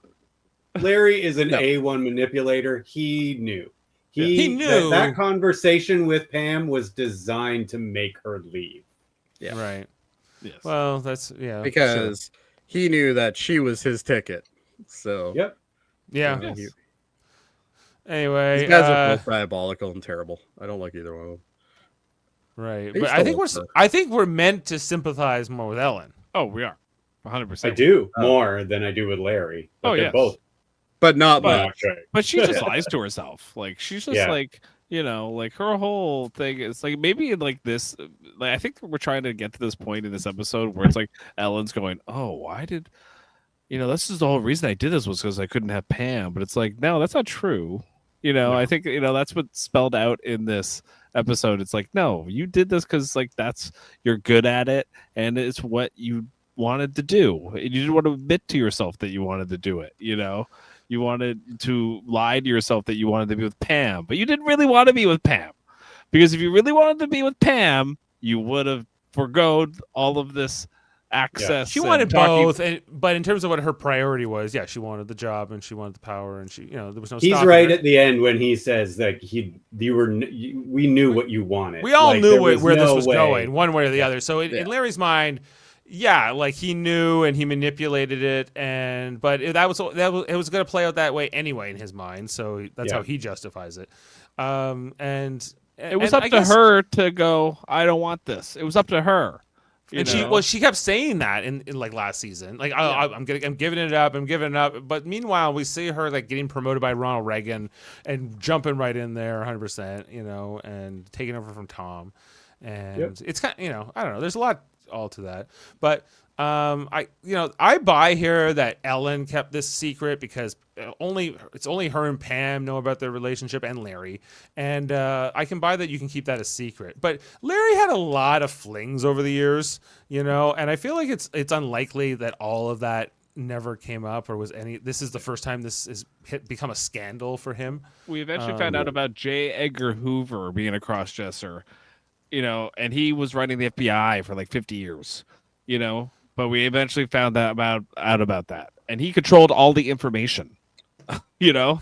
Larry is an No. A1 manipulator. He knew. He knew. that conversation with Pam was designed to make her leave. Yeah. Right. Yes. Well, that's Because he knew that she was his ticket. So Yep. yeah. Yes. Anyway, These guys are both diabolical and terrible. I don't like either one of them. right. I But used to love her. I think we're meant to sympathize more with Ellen. Oh, we are 100%. I do Oh. more than I do with Larry. But Oh, they're yes. both But not But- much. not good. But she just lies to herself. Like she's just Yeah. like, you know, like her whole thing is like maybe in like this. Like I think we're trying to get to this point in this episode where it's like Ellen's going, "Oh, why did, you know, this is the whole reason I did this was because I couldn't have Pam." But it's like, no, that's not true. You know, No. I think you know that's what's spelled out in this episode. It's like, no, you did this because like that's you're good at it, and it's what you wanted to do. You didn't want to admit to yourself that you wanted to do it. You know. You wanted to lie to yourself that you wanted to be with Pam, but you didn't really want to be with Pam. Because if you really wanted to be with Pam, you would have forgoed all of this access. She and wanted talking- both, but in terms of what her priority was, yeah, she wanted the job and she wanted the power, and she, you know, there was no. He's stopping right her. at the end when he says like we knew what you wanted. We all Like, knew there where this no was way. going, one way or the other. So in Yeah. Larry's mind, yeah, like he knew and he manipulated it, but it was going to play out that way anyway in his mind. So that's Yeah. how he justifies it. It was up to her to go, I don't want this. It was up to her. you And know? she kept saying that in like last season, like I'm giving it up, But meanwhile, we see her like getting promoted by Ronald Reagan and jumping right in there, 100%, you know, and taking over from Tom. And it's kind of, you know, I don't know. There's a lot all to that, but I buy here that Ellen kept this secret because it's only her and Pam know about their relationship, and Larry, and I can buy that you can keep that a secret. But Larry had a lot of flings over the years, you know, and I feel like it's unlikely that all of that never came up or was any. This is the first time this has become a scandal for him. We eventually found out about J. Edgar Hoover being a cross-dresser, you know, and he was running the FBI for like 50 years, you know, but we eventually found out about that, and he controlled all the information, you know,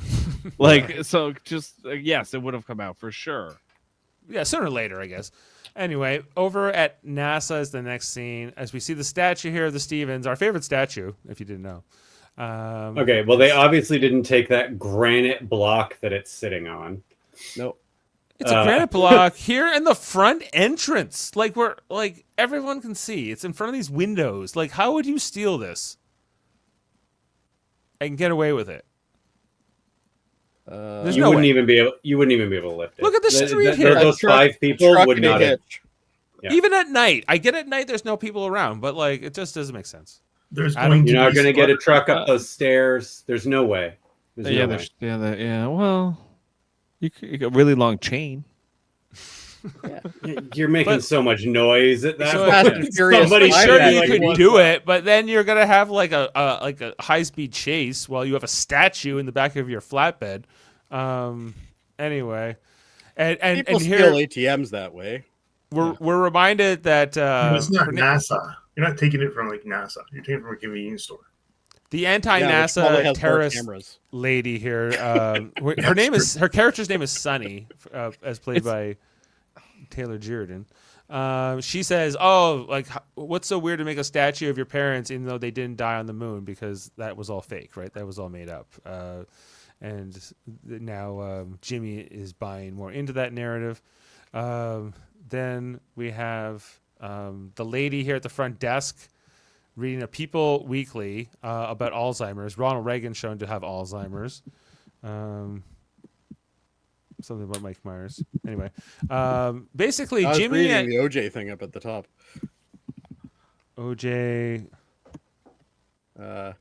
like, so just, yes, it would have come out for sure. Yeah, sooner or later, I guess. Anyway, over at NASA is the next scene as we see the statue here of the Stevens, our favorite statue, if you didn't know. Okay, well, they obviously didn't take that granite block that it's sitting on. No. It's a granite block here in the front entrance. Like everyone can see. It's in front of these windows. Like, how would you steal this and get away with it? There's You no wouldn't way. even be able. You wouldn't even be able to lift it. Look at the street here. Those five people Truck would and a not. Have, hitch. Yeah. Even at night. I get at night there's no people around, but like it just doesn't make sense. There's Adam, going to you're not be going to get a spot- truck up those stairs. There's no way. There's no way. Well, you got a really long chain. You're making so much noise at that. So Fast point. and Furious Somebody five Sure, should be you like, could "What do the-" it, but then you're gonna have like a high speed chase while you have a statue in the back of your flatbed. Anyway, and People here steal ATMs that way. we're reminded that No, it's not her NASA. You're not taking it from like NASA. You're taking it from a convenience store. the Yeah, which probably anti-NASA has more terrorist cameras. lady here. Her character's name is Sunny, as played by Taylor Sheridan. She says, "Oh, like what's so weird to make a statue of your parents, even though they didn't die on the moon, because that was all fake, right? That was all made up." And now Jimmy is buying more into that narrative. Then we have the lady here at the front desk reading a People Weekly about Alzheimer's. Ronald Reagan shown to have Alzheimer's. Something about Mike Myers. Anyway, basically, I was Jimmy reading and the OJ thing up at the top. OJ I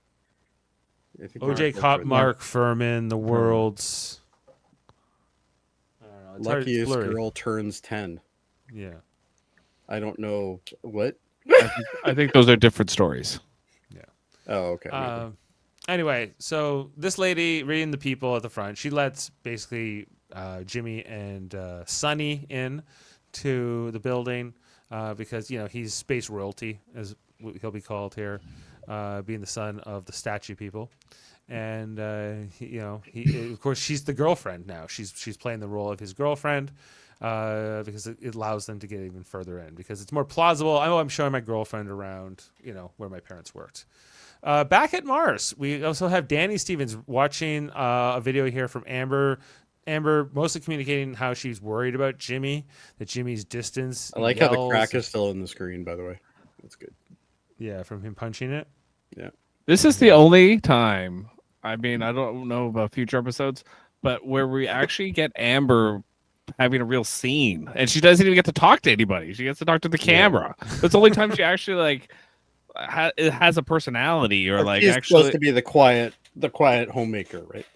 think Mark was caught right. Mark Furman, the world's. I don't know. It's hard, it's Luckiest blurry. girl turns 10. Yeah. I don't know what. I think those are different stories. Oh, okay. maybe. Anyway, so this lady reading the People at the front, she lets basically Jimmy and Sonny in to the building because he's space royalty, as he'll be called here, being the son of the statue people, and he of course she's the girlfriend now. She's playing the role of his girlfriend. Because it allows them to get even further in, because it's more plausible. I'm showing my girlfriend around, where my parents worked. Back at Mars, we also have Danny Stevens watching a video here from Amber. Amber mostly communicating how she's worried about Jimmy, that Jimmy's distance. I like how the yells. crack is still in the screen, by the way. That's good. Yeah, from him punching it. Yeah. This is the only time. I mean, I don't know about future episodes, but where we actually get Amber having a real scene, and she doesn't even get to talk to anybody. She gets to talk to the camera. That's the only time she actually like it has a personality, or like She's actually supposed to be the quiet homemaker, right?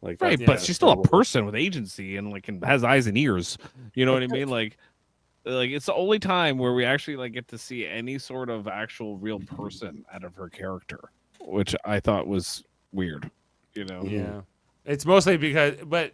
Like right, that's- but she's still a person with agency and like has eyes and ears. You know what I mean? Like it's the only time where we actually like get to see any sort of actual real person out of her character, which I thought was weird. You know? Yeah, it's mostly because, but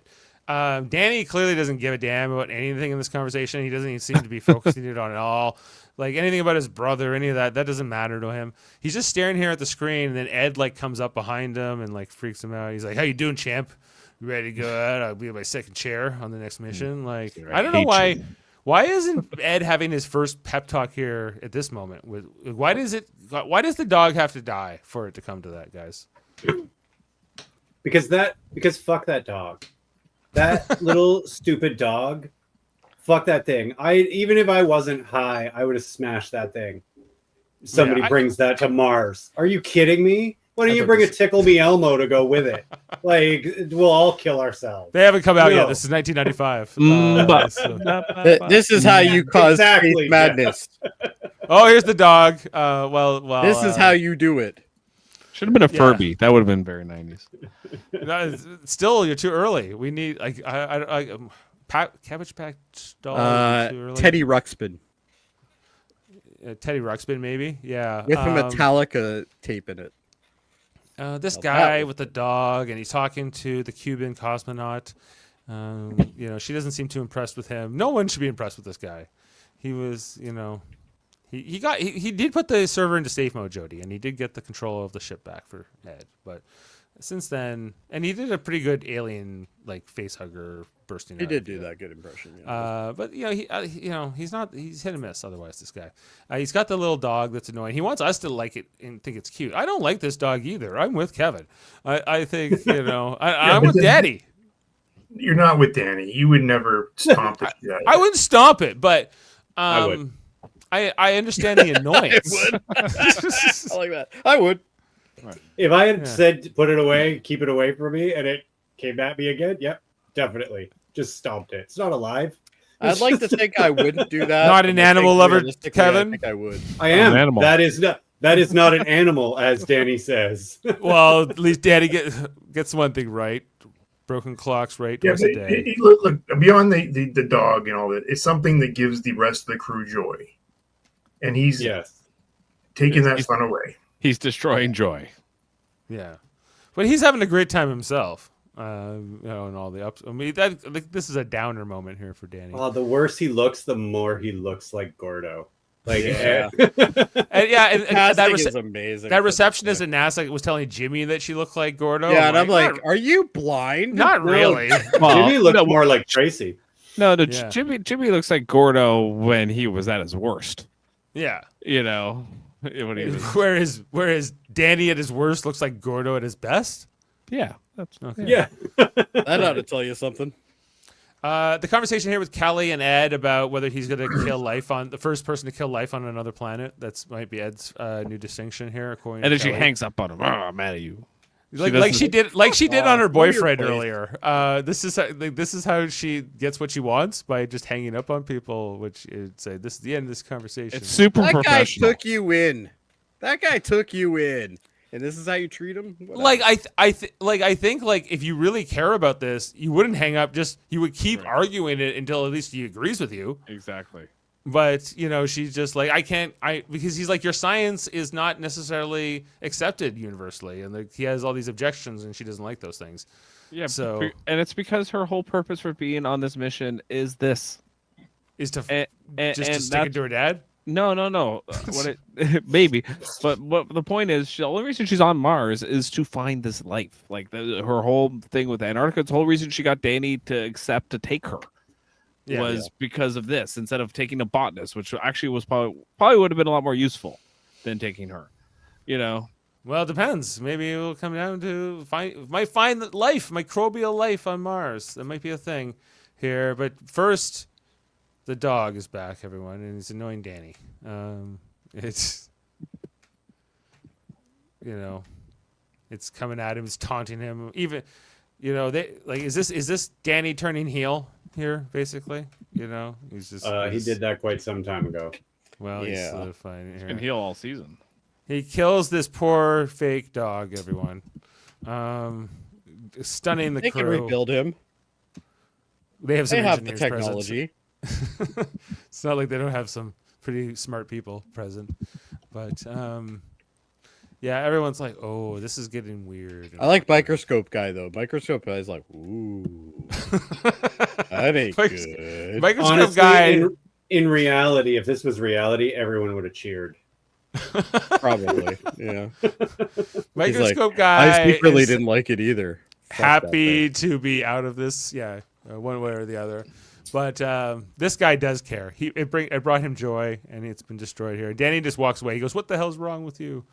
Danny clearly doesn't give a damn about anything in this conversation. He doesn't even seem to be focusing it on at all. Like anything about his brother, any of that doesn't matter to him. He's just staring here at the screen, and then Ed like comes up behind him and like freaks him out. He's like, "How you doing, champ? You ready to go out? I'll be in my second chair on the next mission." Like, I don't know why. Why isn't Ed having his first pep talk here at this moment? Why does the dog have to die for it to come to that, guys? Because fuck that dog. That little stupid dog. Fuck that thing. Even if I wasn't high, I would have smashed that thing. Somebody brings that to Mars. Are you kidding me? Why don't you bring a Tickle Me Elmo to go with it? Like, we'll all kill ourselves. They haven't come out yet. This is 1995. This is how you cause Exactly, space madness. Oh, here's the dog. This is how you do it. Should have been a Furby. That would have been very 90s. Still, you're too early. We need like Cabbage Patch doll. Too early. Teddy Ruxpin Teddy Ruxpin, maybe. Yeah. with a Metallica tape in it. This guy with the dog, and he's talking to the Cuban cosmonaut. She doesn't seem too impressed with him. No one should be impressed with this guy. He was, he did put the server into safe mode, Jody, and he did get the control of the ship back for Ed. But since then, and he did a pretty good alien like face hugger bursting. He did do that good impression. Yeah. But he's hit and miss. Otherwise, this guy, he's got the little dog that's annoying. He wants us to like it and think it's cute. I don't like this dog either. I'm with Kevin. I think I'm with Daddy. You're not with Danny. You would never stomp the shit out of I it. wouldn't stomp it, but I would. I understand the annoyance. I like that. I would. If I had said put it away, keep it away from me, and it came at me again, yep, definitely. Just stomped it. It's not alive. I'd like to think I wouldn't do that. Not an but I think animal lover, realistically, Kevin? I think I would. I am. An animal. That is not an animal, as Danny says. Well, at least Daddy gets one thing right. Broken clocks right Yeah, twice a day. look, beyond the dog and all that, it's something that gives the rest of the crew joy. And he's Yes. taking that fun away. He's destroying joy. Yeah, but he's having a great time himself. And all the ups. I mean, this is a downer moment here for Danny. Oh, the worse he looks, the more he looks like Gordo. Like, Yeah. And that Casting is amazing. that receptionist at NASA was telling Jimmy that she looked like Gordo. Yeah, and I'm like, are you blind? not really. Jimmy looks more like Tracy. No, Yeah. Jimmy looks like Gordo when he was at his worst. Yeah. You know, what do you mean? Whereas Danny at his worst looks like Gordo at his best. Yeah, that's Okay. Yeah. That ought to tell you something. The conversation here with Kelly and Ed about whether he's going to kill life on the first person to kill life on another planet. That's might be Ed's new distinction here, according. and to then she Kelly. hangs up on him. Oh, I'm mad at you. Like she did on her boyfriend place. earlier. This is how she gets what she wants by just hanging up on people. Which is say this is the end of this conversation. It's super That guy professional. took you in. That guy took you in. And this is how you treat him? Whatever. Like I think if you really care about this, you wouldn't hang up. You would keep arguing it until at least he agrees with you. Exactly. But she's just like because he's like your science is not necessarily accepted universally, and he has all these objections, and she doesn't like those things. Yeah. So and it's because her whole purpose for being on this mission is this. is to And just to stick it to her dad. No. Maybe, but what the point is, the only reason she's on Mars is to find this life. Like her whole thing with Antarctica, the whole reason she got Danny to accept to take her was because of this, instead of taking a botanist, which actually was probably would have been a lot more useful than taking her. Well, it depends. Maybe it will come down to might find life, microbial life on Mars. That might be a thing here. But first, the dog is back, everyone, and he's annoying Danny. It's it's coming at him, it's taunting him. Even they like is this Danny turning heel here? Basically, he's just He did that quite some time ago. Well, he's Yeah. solidifying it He's here. been heel all season. He kills this poor fake dog, everyone. Stunning the They can crew. rebuild him. They have some They have the engineers present. technology. It's not like they don't have some pretty smart people present. But yeah, everyone's like, "Oh, this is getting weird." I like microscope guy though. Microscope guy's like, ooh, that ain't good. Microscope Honestly, guy. in reality, if this was reality, everyone would have cheered. Probably, yeah. Microscope guy. I secretly is didn't like it either. Fuck that happy thing. to be out of this. Yeah, one way or the other. But this guy does care. It brought him joy, and it's been destroyed here. Danny just walks away. He goes, "What the hell's wrong with you?"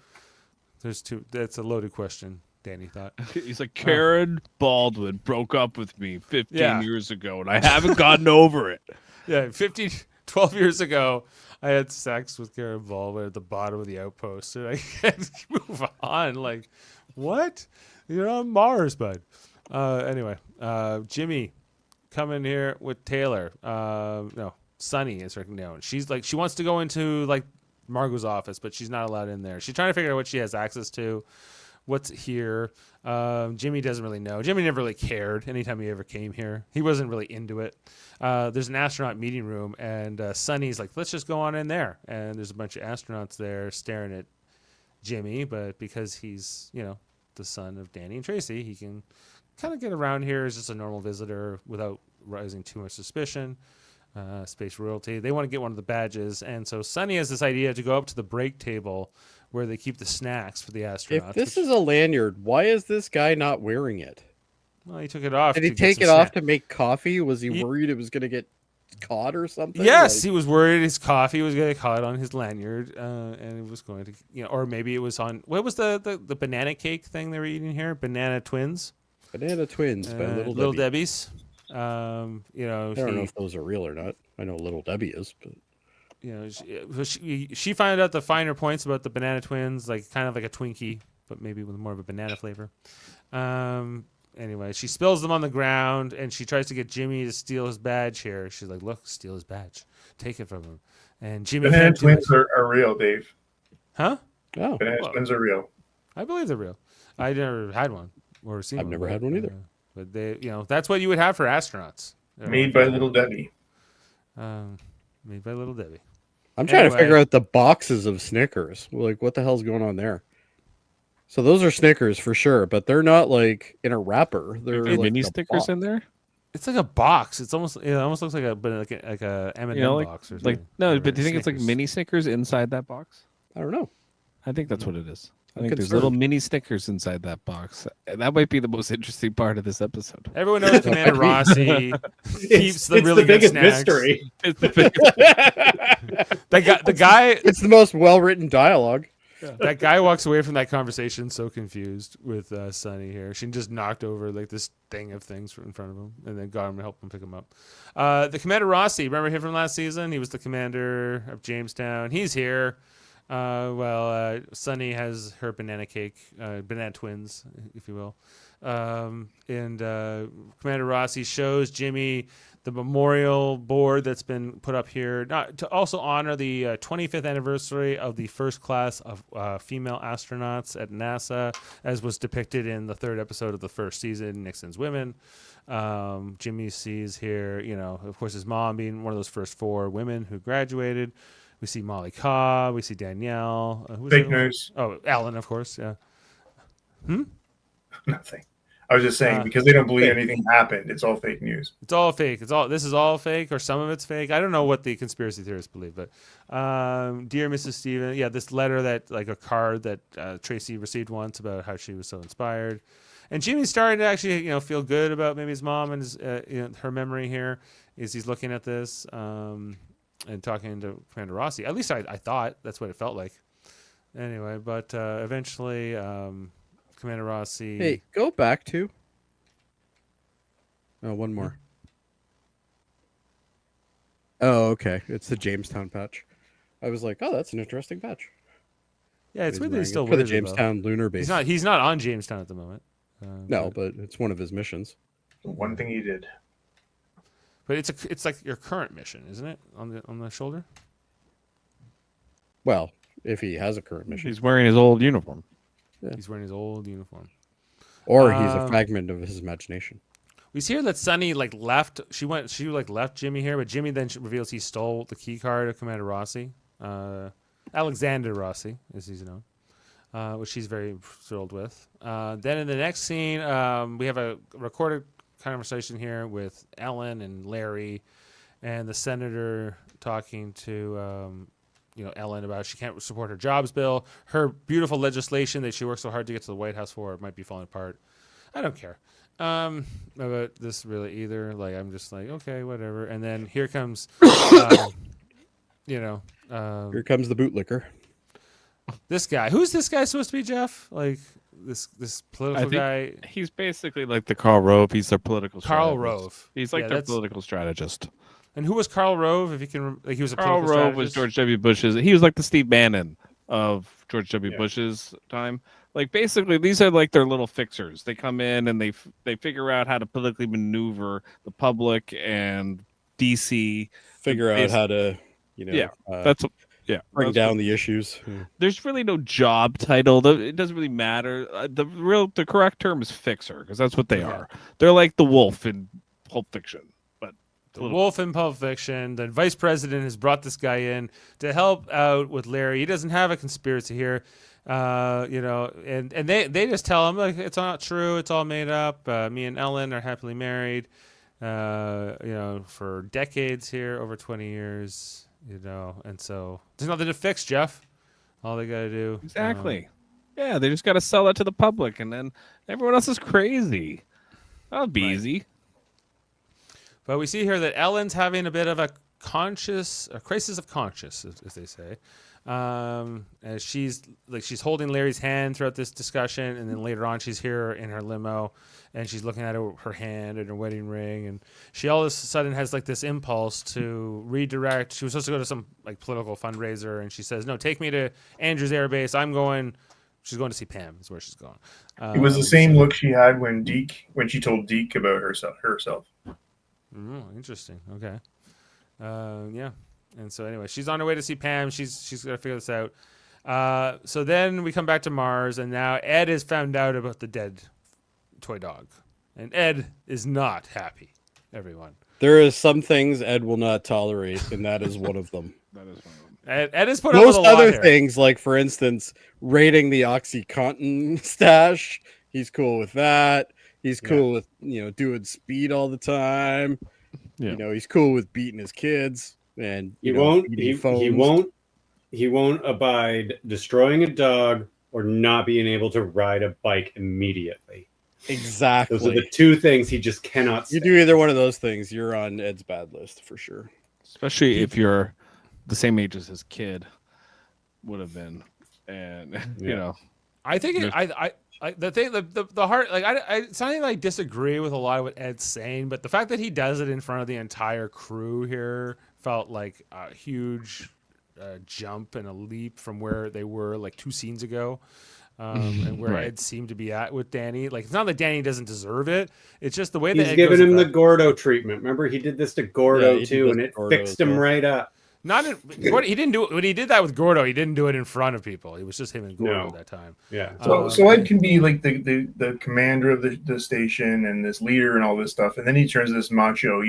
That's a loaded question, Danny thought. He's like, Karen Baldwin broke up with me 15 Yeah. years ago, and I haven't gotten over it. Yeah, 12 years ago, I had sex with Karen Baldwin at the bottom of the outpost, and I can't move on. Like, what? You're on Mars, bud. Anyway, Jimmy coming here with Taylor. No, Sunny is her known. She's like, she wants to go into like Margot's office, but she's not allowed in there. She's trying to figure out what she has access to, what's here. Jimmy doesn't really know. Jimmy never really cared anytime he ever came here. He wasn't really into it. There's an astronaut meeting room, and Sunny's like, let's just go on in there. And there's a bunch of astronauts there staring at Jimmy, but because he's, the son of Danny and Tracy, he can kind of get around here as just a normal visitor without raising too much suspicion. Space royalty. They want to get one of the badges, and so Sunny has this idea to go up to the break table where they keep the snacks for the astronauts. If this is a lanyard, why is this guy not wearing it? Well, he took it off. Did he to get take some it off snack. to make coffee? Was he He- worried it was going to get caught or something? Yes, he Like, was worried his coffee was going to get caught on his lanyard, and it was going to, or maybe it was on. What was the banana cake thing they were eating here? Banana Twins, Banana Twins by Little Debbie. Debbie's. I don't know if those are real or not. I know Little Debbie is, but she found out the finer points about the Banana Twins, like kind of like a Twinkie, but maybe with more of a banana flavor. Anyway, she spills them on the ground, and she tries to get Jimmy to steal his badge here. She's like, "Look, steal his badge. Take it from him." And Jimmy Banana can't do twins it. are real, Dave. Huh? oh, Banana Well, twins are real. I believe they're real. I never had one or seen I've one. never but, had one either. But they, that's what you would have for astronauts. Made by Little Debbie. Made by Little Debbie. I'm trying to Anyway. figure out the boxes of Snickers. Like, what the hell's going on there? So those are Snickers for sure, but they're not like in a wrapper. They're Are like mini a stickers box. in there? It's like a box. It almost looks like a M&M box or something. Like no, Or but do you think it's like Snickers. mini Snickers inside that box? I don't know. I think that's what it is. I I'm think there's concerned. little mini Snickers inside that box. That might be the most interesting part of this episode. Everyone knows Commander Rossi keeps the It's really the good biggest snacks. mystery. The guy It's the most well-written dialogue. that guy walks away from that conversation so confused with Sunny here. She just knocked over like this thing of things in front of him, and then got him to help him pick him up. The Commander Rossi, remember him from last season? He was the commander of Jamestown. He's here. Sunny has her banana cake, banana twins, if you will. And Commander Rossi shows Jimmy the memorial board that's been put up here, not to also honor the 25th anniversary of the first class of female astronauts at NASA, as was depicted in the third episode of the first season, Nixon's Women. Jimmy sees here, of course, his mom being one of those first 4 women who graduated. We see Molly Cobb. We see Danielle. Who's Fake the other one? news. Oh, Alan, of course. Yeah. Nothing. I was just saying because they don't believe anything happened. It's all fake news. It's all fake. This is all fake, or some of it's fake. I don't know what the conspiracy theorists believe, but dear Mrs. Steven, yeah, this letter that like a card that Tracy received once about how she was so inspired, and Jimmy's starting to actually feel good about maybe his mom and his her memory here. Is he's looking at this and talking to Commander Rossi. At least I thought that's what it felt like. Anyway, but eventually, Commander Rossi. Hey, go back to. Oh, one more. Oh, okay. It's the Jamestown patch. I was like, oh, that's an interesting patch. Yeah, it's weird that he's still for the with it, though. Jamestown lunar base. He's not on Jamestown at the moment. No, but it's one of his missions. One thing he did. But it's like your current mission, isn't it? On the shoulder. Well, if he has a current mission, He's wearing his old uniform. Yeah. He's wearing his old uniform. or he's a fragment of his imagination. We see here that Sunny left. She left Jimmy here, but Jimmy then reveals he stole the key card of Commander Rossi, Alexander Rossi, as he's known, which she's very thrilled with. Then in the next scene, we have a recorded conversation here with Ellen and Larry, and the senator talking to Ellen about she can't support her jobs bill, her beautiful legislation that she worked so hard to get to the White House for. It might be falling apart. I don't care about this really either. Like, I'm just like, okay, whatever. And then here comes, Here comes the bootlicker. this guy. Who's this guy supposed to be, Jeff? Like this political guy. He's basically like the Karl Rove. He's their political Karl strategist. Rove. He's like Yeah, their that's- political strategist. And who was Karl Rove? If you can, he was a Karl political Rove was strategist? George W. Bush's. He was like the Steve Bannon of George W. Yeah. Bush's time. Like, basically, these are like their little fixers. They come in and they figure out how to politically maneuver the public and DC. Figure out how to, That's bring that's down what- the issues. There's really no job title. It doesn't really matter. The correct term is fixer, because that's what they are. They're like the wolf in Pulp Fiction. The Wolf in Pulp Fiction. The vice president has brought this guy in to help out with Larry. He doesn't have a conspiracy here, and they just tell him, like, it's not true. It's all made up. Me and Ellen are happily married, for decades here, over 20 years, and so there's nothing to fix, Jeff. All they got to do. Exactly. Yeah, they just got to sell that to the public, and then everyone else is crazy. That'll be easy. But we see here that Ellen's having a bit of a crisis of conscience, as they say. As she's holding Larry's hand throughout this discussion, and then later on she's here in her limo, and she's looking at her hand and her wedding ring, and she all of a sudden has like this impulse to redirect. She was supposed to go to some like political fundraiser, and she says, "No, take me to Andrews Air Base. She's going to see Pam. Is where she's going." It was the same look she had when she told Deke about herself. Interesting. Okay. Yeah. And so anyway, she's on her way to see Pam. She's got to figure this out. So then we come back to Mars, and now Ed has found out about the dead toy dog, and Ed is not happy. Everyone. There is some things Ed will not tolerate, and that is one of them. That is one of them. Ed has put up with Most a lot other here. things, like for instance, raiding the OxyContin stash, he's cool with that. He's cool with doing speed all the time. Yeah. He's cool with beating his kids, and He phones. won't abide destroying a dog or not being able to ride a bike immediately. Exactly. Those are the two things he just cannot You stand. do either one of those things, you're on Ed's bad list for sure. Especially if you're the same age as his kid would have been, and I think the heart, like, it's not even I disagree with a lot of what Ed's saying, but the fact that he does it in front of the entire crew here felt like a huge jump and a leap from where they were like 2 scenes ago, and where Right. Ed seemed to be at with Danny. Like, it's not that Danny doesn't deserve it; it's just the way that He's Ed giving goes him the about- Gordo treatment. Remember, he did this to Gordo he did too, this and to it Gordo fixed as him well. right up. he didn't do it when he did that with Gordo. He didn't do it in front of people. It was just him and Gordo No. at that time. Yeah. So Ed can be like the commander of the station and this leader and all this stuff, and then he turns this macho,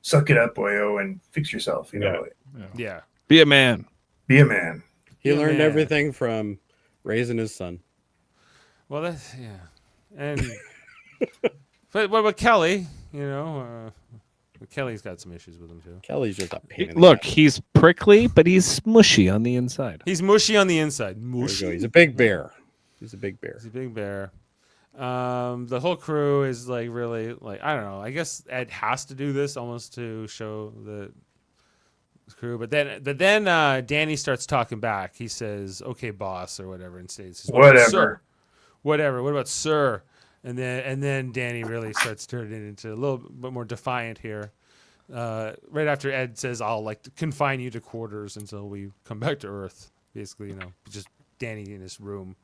suck it up, boyo, and fix yourself. Yeah. Yeah. be a man. Be a man. He Yeah, learned man. everything from raising his son. Well, that's and but what about Kelly? Kelly's got some issues with him too. Kelly's just a pain in the Look, ass. he's prickly, but he's smushy on the inside. He's mushy on the inside. There you Mushy. go. He's a big bear. He's a big bear. He's a big bear. The whole crew is like really like, I don't know. I guess Ed has to do this almost to show that crew. But then Danny starts talking back. He says, "Okay, boss," or whatever, and says, Whatever. "Sir." Whatever. What about sir? And then Danny really starts turning into a little bit more defiant here. Right after Ed says, "I'll like confine you to quarters until we come back to Earth." Basically, just Danny in his room.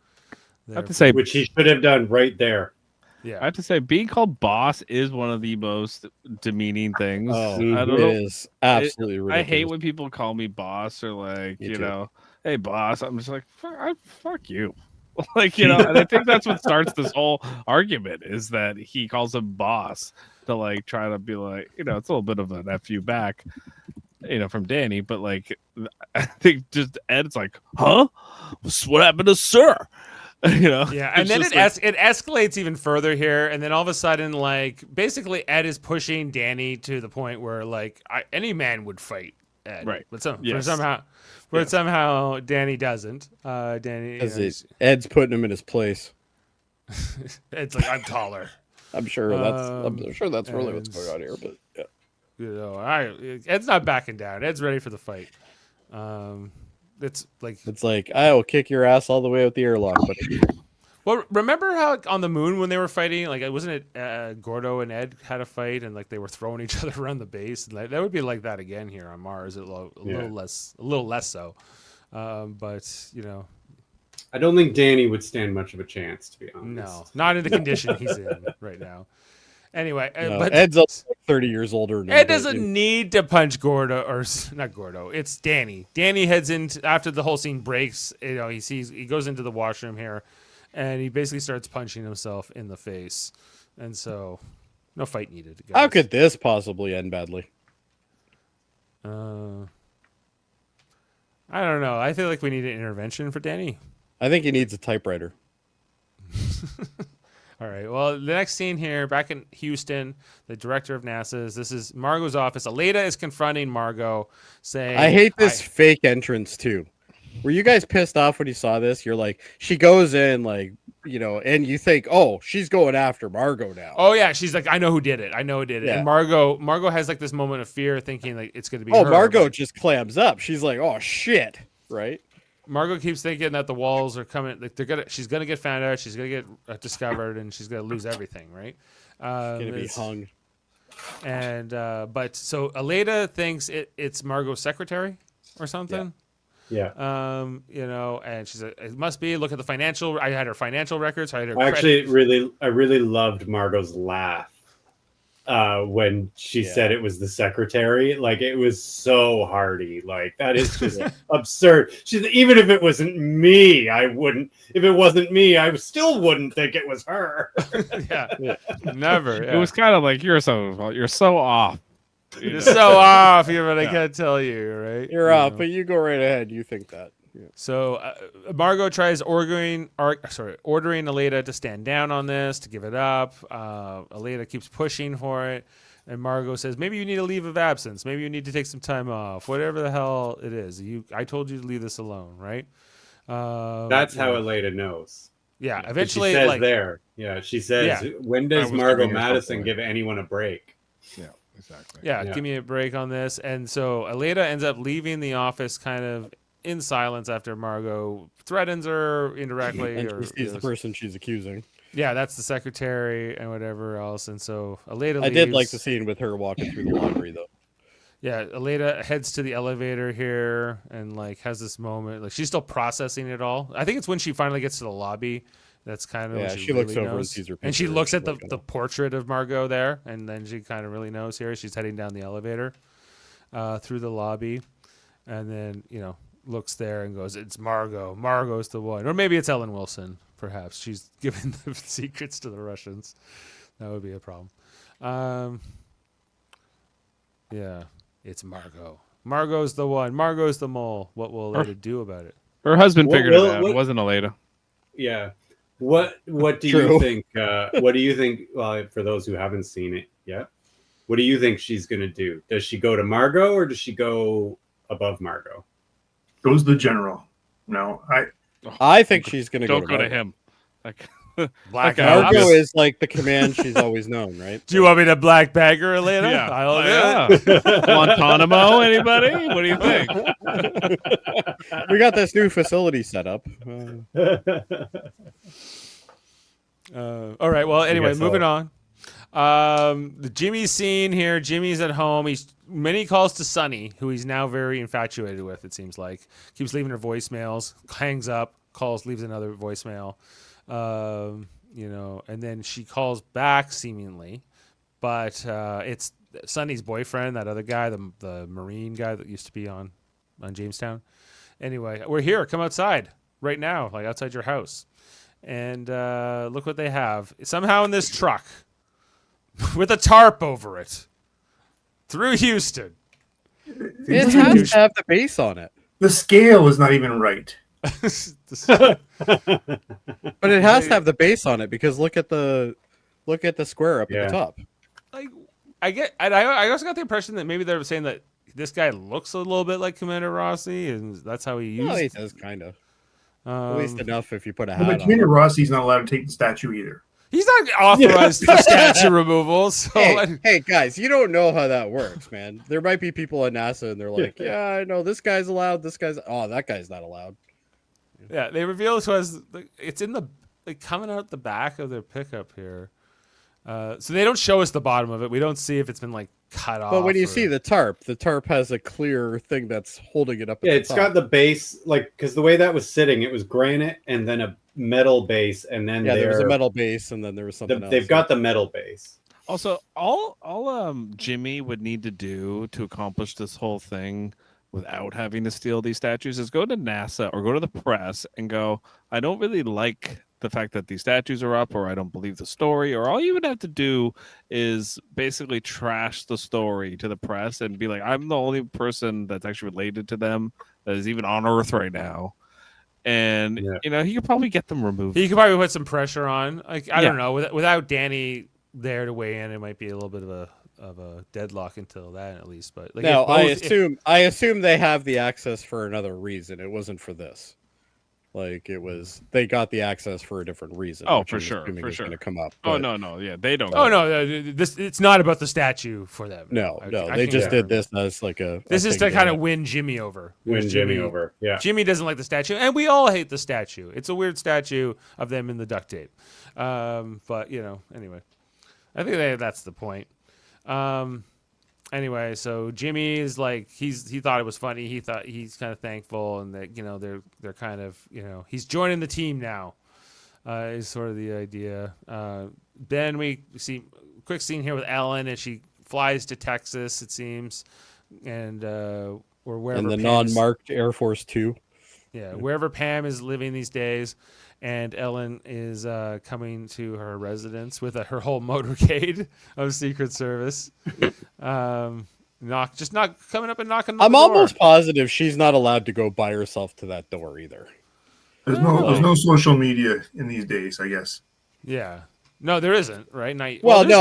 I have to say, Which he should have done right there. Yeah. I have to say, being called boss is one of the most demeaning things. Oh, I don't it know. is absolutely ridiculous. I hate when people call me boss or like, Me too. hey boss. I'm just like, fuck you. Like, and I think that's what starts this whole argument is that he calls him boss to like try to be like, it's a little bit of an F you back, from Danny. But like, I think just Ed's like, huh? What happened to sir? Yeah, and then it escalates even further here, and then all of a sudden, like, basically Ed is pushing Danny to the point where, like, any man would fight Ed, right? But Yes. somehow Danny doesn't. Danny, Ed's putting him in his place. Ed's like, I'm taller. I'm sure that's really what's going on here. But yeah. Ed's not backing down. Ed's ready for the fight. It's like I will kick your ass all the way out the airlock. But well, remember how on the moon when they were fighting, like wasn't it Gordo and Ed had a fight and like they were throwing each other around the base? And that would be like that again here on Mars, a little less so. But I don't think Danny would stand much of a chance, to be honest. no, not in the condition he's in right now. Anyway, but Ed's like 30 years older. Ed doesn't need to punch Gordo, or not Gordo. It's Danny. Danny heads into after the whole scene breaks. He goes into the washroom here, and he basically starts punching himself in the face. And so, no fight needed. Guys. How could this possibly end badly? I don't know. I feel like we need an intervention for Danny. I think he needs a typewriter. All right. Well, the next scene here, back in Houston, the director of NASA's. This is Margot's office. Aleda is confronting Margot, saying, I hate this fake entrance too. Were you guys pissed off when you saw this? You're like, she goes in like, and you think, oh, she's going after Margot now. Oh yeah, she's like, I know who did it. Yeah. And Margot has like this moment of fear, thinking like it's going to be. Oh, her, Margot just clams up. She's like, oh shit, right? Margot keeps thinking that the walls are coming. Like she's gonna get found out. She's gonna get discovered, and she's gonna lose everything. Right? She's gonna be hung. And but so Aleda thinks it's Margot's secretary or something. Yeah. And she's like, it must be. Look at the financial. I had her financial records. I had her. I really loved Margot's laugh when she said it was the secretary. Like, it was so hearty. Like, that is just absurd. She's even if it wasn't me, I wouldn't. If it wasn't me, I still wouldn't think it was her. Never. It was kind of like you're so off. You're so off here, but I can't tell you, right? You're off, but you go right ahead. You think that. Yeah. So Margot tries ordering Aleda to stand down on this, to give it up. Aleda keeps pushing for it, and Margot says, "Maybe you need a leave of absence. Maybe you need to take some time off. Whatever the hell it is. I told you to leave this alone, right?" That's how Aleda knows. Yeah, eventually, she says there. Yeah, she says, "When does Margot Madison give anyone a break?" Yeah. Exactly. Yeah, give me a break on this. And so Aleda ends up leaving the office kind of in silence after Margot threatens her indirectly. And she sees the person she's accusing. Yeah, that's the secretary and whatever else. And so Aleda leaves. I did like the scene with her walking through the laundry, though. Yeah, Aleda heads to the elevator here and like has this moment. Like she's still processing it all. I think it's when she finally gets to the lobby. That's kind of when she looks really over knows. and sees her picture. And she looks at the portrait of Margot there, and then she kind of really knows here. She's heading down the elevator through the lobby, and then looks there and goes, "It's Margot. Margot's the one." Or maybe it's Ellen Wilson. Perhaps she's giving the secrets to the Russians. That would be a problem. Yeah, it's Margot. Margot's the one. Margot's the mole. What will Aleda do about it? Her husband figured it out. It wasn't Aleda. Yeah. What do you think? What do you think? Well, for those who haven't seen it yet, what do you think she's going to do? Does she go to Margot or does she go above Margot? Goes the general. No, I think she's going to go to him. Like, Black Okay, Ops. Margot is like the command she's always known, right? Do you want me to black bag her, Elena? Yeah. I'll do it. Guantanamo, anybody? What do you think? We got this new facility set up. All right. Well, anyway, guess moving so. on. The Jimmy scene here. Jimmy's at home. He's many calls to Sunny, who he's now very infatuated with. It seems like keeps leaving her voicemails. Hangs up, calls, leaves another voicemail. And then she calls back seemingly, but it's Sunny's boyfriend, that other guy, the Marine guy that used to be on Jamestown. Anyway, we're here. Come outside right now, like outside your house. And look what they have. Somehow in this truck with a tarp over it through Houston. It has to have the base on it, The scale is not even right. but it has to have the base on it because look at the square up at the top. Like I also got the impression that maybe they were saying that this guy looks a little bit like Commander Rossi, and that's how he used. Well, he does kind of. At least enough if you put a But hat on. Commander Rossi's not allowed to take the statue either. He's not authorized for statue removal. So Hey, guys, you don't know how that works, man. There might be people at NASA and they're like, yeah, I know this guy's allowed. That guy's not allowed. yeah, they reveal to us it's in the coming out the back of their pickup here. So they don't show us the bottom of it. We don't see if it's been cut off. But when you see the tarp has a clear thing that's holding it up. Yeah, at the it's top. got the base, because the way that was sitting, it was granite and then a metal base, and then there was a metal base, and then there was something else. They've got the metal base. Also, all Jimmy would need to do to accomplish this whole thing without having to steal these statues is go to NASA or go to the press and go, I don't really like the fact that these statues are up, or I don't believe the story, or all you would have to do is basically trash the story to the press and be like, I'm the only person that's actually related to them that is even on Earth right now. And he could probably get them removed. He could probably put some pressure on. I don't know. Without Danny there to weigh in, it might be a little bit of a deadlock until that, at least. But no, I assume they have the access for another reason. It wasn't for this. They got the access for a different reason. Oh, for sure, for sure. Going to come up. Oh no, yeah, they don't. Oh no, it's not about the statue for them. No, I they just think did this as like a. This is to kind of win Jimmy over. Yeah. Jimmy doesn't like the statue, and we all hate the statue. It's a weird statue of them in the duct tape. But anyway, I think that's the point. Anyway, so Jimmy is he thought it was funny. He thought he's kind of thankful, and that they're kind of he's joining the team now. Is sort of the idea. Then we see a quick scene here with Ellen, and she flies to Texas, it seems, and or wherever. And the Pam non-marked Air Force 2. Yeah, wherever Pam is living these days. And Ellen is coming to her residence with her whole motorcade of Secret Service. Not coming up and knocking on the I'm door. almost positive she's not allowed to go by herself to that door either. There's no social media in these days, I guess. Yeah. No, there isn't, right? No,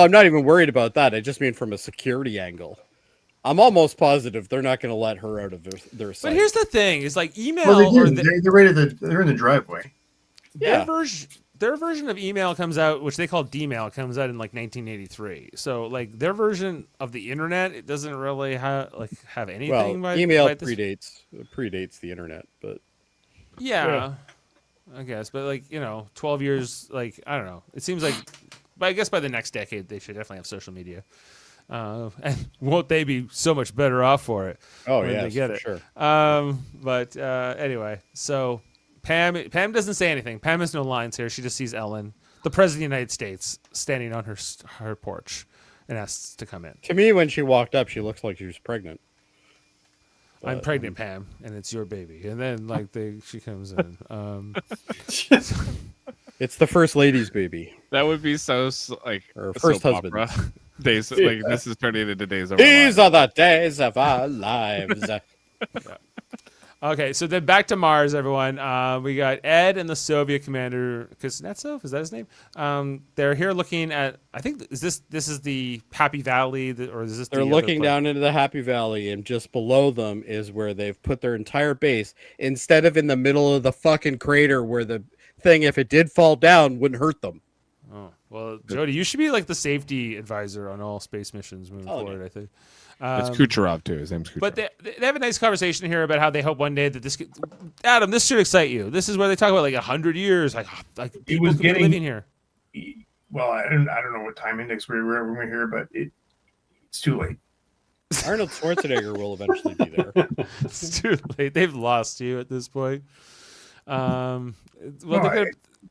I'm not even worried about that. I just mean from a security angle. I'm almost positive they're not going to let her out of their sight. But here's the thing: is email. Well, they're right they're in the driveway. Their version of email comes out, which they call D-mail, comes out in 1983. So their version of the internet, it doesn't really have anything. Well, email predates the internet, but yeah, I guess. But 12 years, I don't know. It seems like, but I guess by the next decade they should definitely have social media. And won't they be so much better off for it? Oh when yeah, they get it. Sure. But anyway, so. Pam doesn't say anything. Pam has no lines here. She just sees Ellen, the President of the United States, standing on her porch and asks to come in. To me, when she walked up, she looks like she was pregnant. I'm pregnant, Pam, and it's your baby. And then she comes in. It's the first lady's baby. That would be so her first husband. Opera. Days this is turning into days of These are the days of our lives. Yeah. Okay, so then back to Mars, everyone. We got Ed and the Soviet commander Kuznetsov. Is that his name? They're here looking at. I think this is the Happy Valley, or is this? They're looking down into the Happy Valley, and just below them is where they've put their entire base. Instead of in the middle of the fucking crater where the thing, if it did fall down, wouldn't hurt them. Oh, well, Jody, you should be like the safety advisor on all space missions moving forward, no. I think. It's Kucherov too. His name's Kucherov. But they have a nice conversation here about how they hope one day that this Adam, this should excite you. This is where they talk about like 100 years, like people was could be getting- living here. Well, I don't know what time index we were when we were here, but it's too late. Arnold Schwarzenegger will eventually be there. It's too late. They've lost you at this point. Well, No,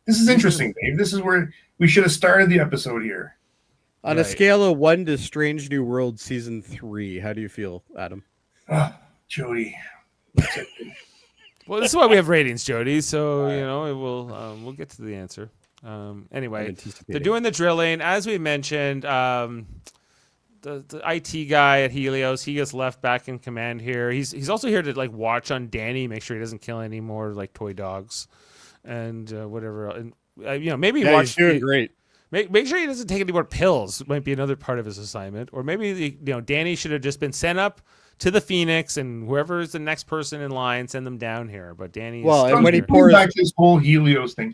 this is interesting, Dave. This is where we should have started the episode here. On a Right. scale of 1 to Strange New World season 3, how do you feel, Adam? Jody. well, this is why we have ratings, Jody. So we'll get to the answer. Anyway, they're doing the drilling as we mentioned. The IT guy at Helios, he gets left back in command here. He's also here to like watch on Danny, make sure he doesn't kill any more like toy dogs, and whatever. And maybe Yeah, watch. he's doing great. Make sure he doesn't take any more pills. Might be another part of his assignment, or maybe Danny should have just been sent up to the Phoenix, and whoever is the next person in line, send them down here. But Danny, Well, and I'm when he thinking pours- back to this whole Helios thing,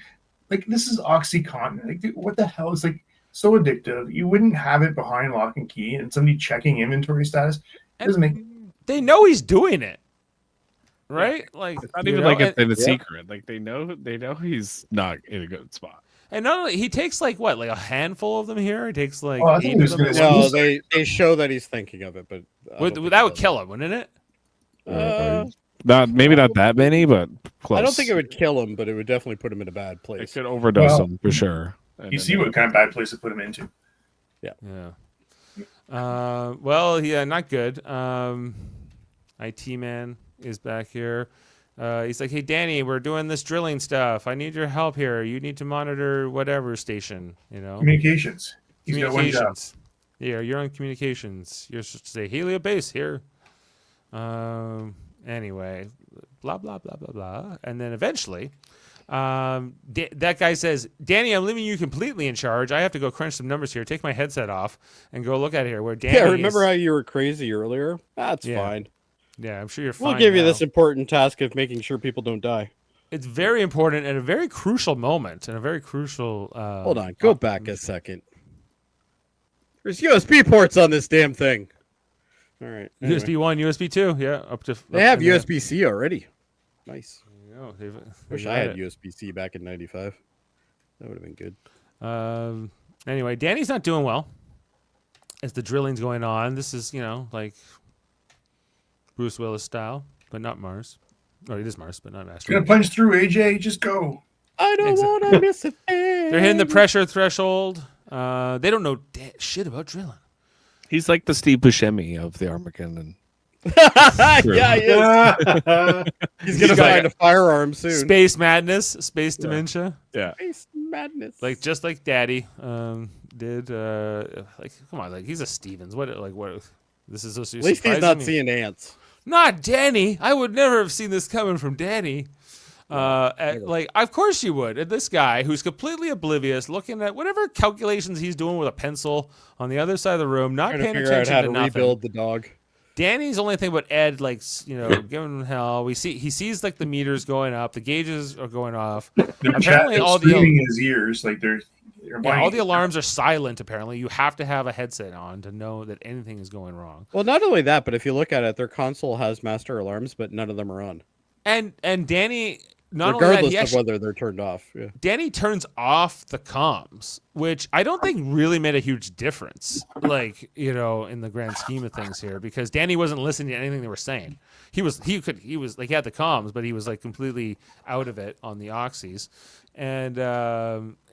like this is OxyContin. Like, dude, what the hell? It's like so addictive. You wouldn't have it behind lock and key, and somebody checking inventory status. It doesn't make. they know he's doing it, right? Like It's not you even know, like it's in a yeah. secret. Like they know he's not in a good spot. and not only he takes like a handful of them here. He takes like Oh, I think 8 he of was them. gonna No, they show that he's thinking of it, but I don't think That he would does kill him, wouldn't it? Maybe not that many, but close. I don't think it would kill him, but it would definitely put him in a bad It place. could overdose Well, him for sure. And You then- see what kind of bad place to put him into. Yeah. Well, yeah, not good. IT man is back here. He's like, hey, Danny, we're doing this drilling stuff. I need your help here. You need to monitor whatever station, Communications. He's got one job. Communications. Yeah, you're on communications. You're supposed to say Helio base here. Anyway, blah, blah, blah, blah, blah. And then eventually, that guy says, Danny, I'm leaving you completely in charge. I have to go crunch some numbers here. Take my headset off and go look at here where Danny Yeah, remember is. how you were crazy earlier? That's Yeah. fine. Yeah, I'm sure you're fine. We'll give you now. this important task of making sure people don't die. It's very important and a very crucial moment and a very crucial. Hold on, go back a second. There's USB ports on this damn thing. All right. anyway. USB 1, USB 2. Yeah, up to. They have USB-C already. Nice. Wish I had USB-C back in '95. That would have been good. Anyway, Danny's not doing well as the drilling's going on. This is, like Bruce Willis style, but not Mars. Oh, it is Mars, but not Gonna Astro. punch through, AJ. Just go. I don't Exactly. want to miss a thing. They're hitting the pressure threshold. They don't know shit about drilling. He's like the Steve Buscemi of the Armageddon. Yeah, he is. He's gonna got find a firearm soon. Space madness, space dementia. Yeah. Space madness. Just like Daddy did. Come on, he's a Stevens. What? This is so At least he's not seeing ants. Not Danny. I would never have seen this coming from Danny. Of course you would. And this guy who's completely oblivious, looking at whatever calculations he's doing with a pencil on the other side of the room, not Trying to paying figure out attention how to to nothing. rebuild the dog. Danny's only thing about Ed, giving him hell. He sees the meters going up, the gauges are going off. Apparently, all the screaming in his ears, like they're all the alarms are silent. Apparently, you have to have a headset on to know that anything is going wrong. Well, not only that, but if you look at it, their console has master alarms, but none of them are on. And Danny, not only that, Regardless he of actually, whether they're turned off. Yeah. Danny turns off the comms, which I don't think really made a huge difference, in the grand scheme of things here, because Danny wasn't listening to anything they were saying. He had the comms, but he was completely out of it on the oxys. And,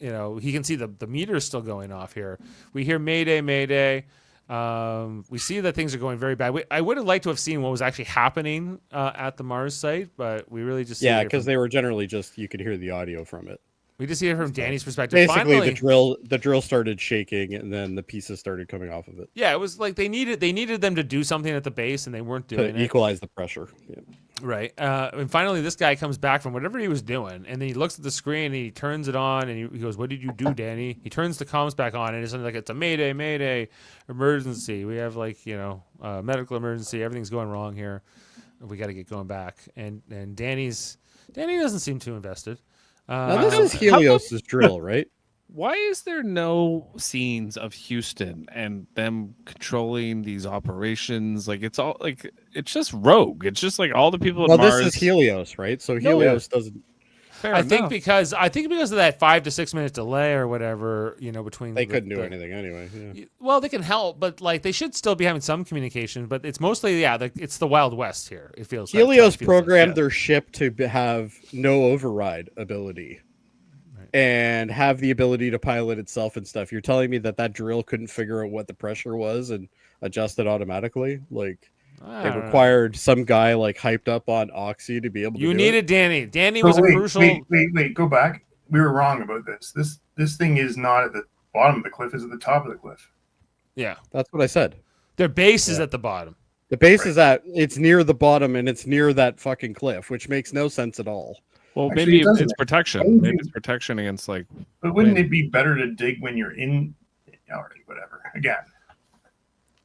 he can see the meters still going off here. We hear Mayday, Mayday. We see that things are going very bad. I would have liked to have seen what was actually happening at the Mars site, but we really just because they were generally you could hear the audio from it. we just see it from Danny's perspective. Basically, Finally, the drill started shaking, and then the pieces started coming off of it yeah, it was like they needed them to do something at the base, and they weren't doing to it. equalize the pressure. Yeah. Right. And finally, this guy comes back from whatever he was doing, and then he looks at the screen and he turns it on, and he goes, "What did you do, Danny?" He turns the comms back on, and it's like it's a Mayday, Mayday, emergency. We have medical emergency. Everything's going wrong here. We got to get going back. And Danny doesn't seem too invested. Now this is How Helios's drill, right? Why is there no scenes of Houston and them controlling these operations? Like it's all like it's just rogue. It's just like all the people at Well, Mars. this is Helios, right? So No. Helios doesn't. Fair I think enough. because of that 5 to 6 minute delay or whatever, between They the- couldn't do the- anything anyway. Yeah. Well, they can help, but like they should still be having some communication. But it's mostly it's the Wild West here. It feels like. Helios It feels programmed like. their ship to have no override ability and have the ability to pilot itself and stuff. You're telling me that drill couldn't figure out what the pressure was and adjust it automatically? Like I they don't know. required some guy like hyped up on Oxy to be able to You do needed Danny. Danny So was a wait, crucial. Wait, go back. We were wrong about this. This thing is not at the bottom of the cliff; it's at the top of the cliff. Yeah, it. That's what I said. their base is Yeah. at the bottom. The base is it's near the bottom and it's near that fucking cliff, which makes no sense at all. Well, Actually, maybe it doesn't. it's protection. Maybe it's protection against like. But wouldn't Wind. it be better to dig when you're in? Already, whatever. Again,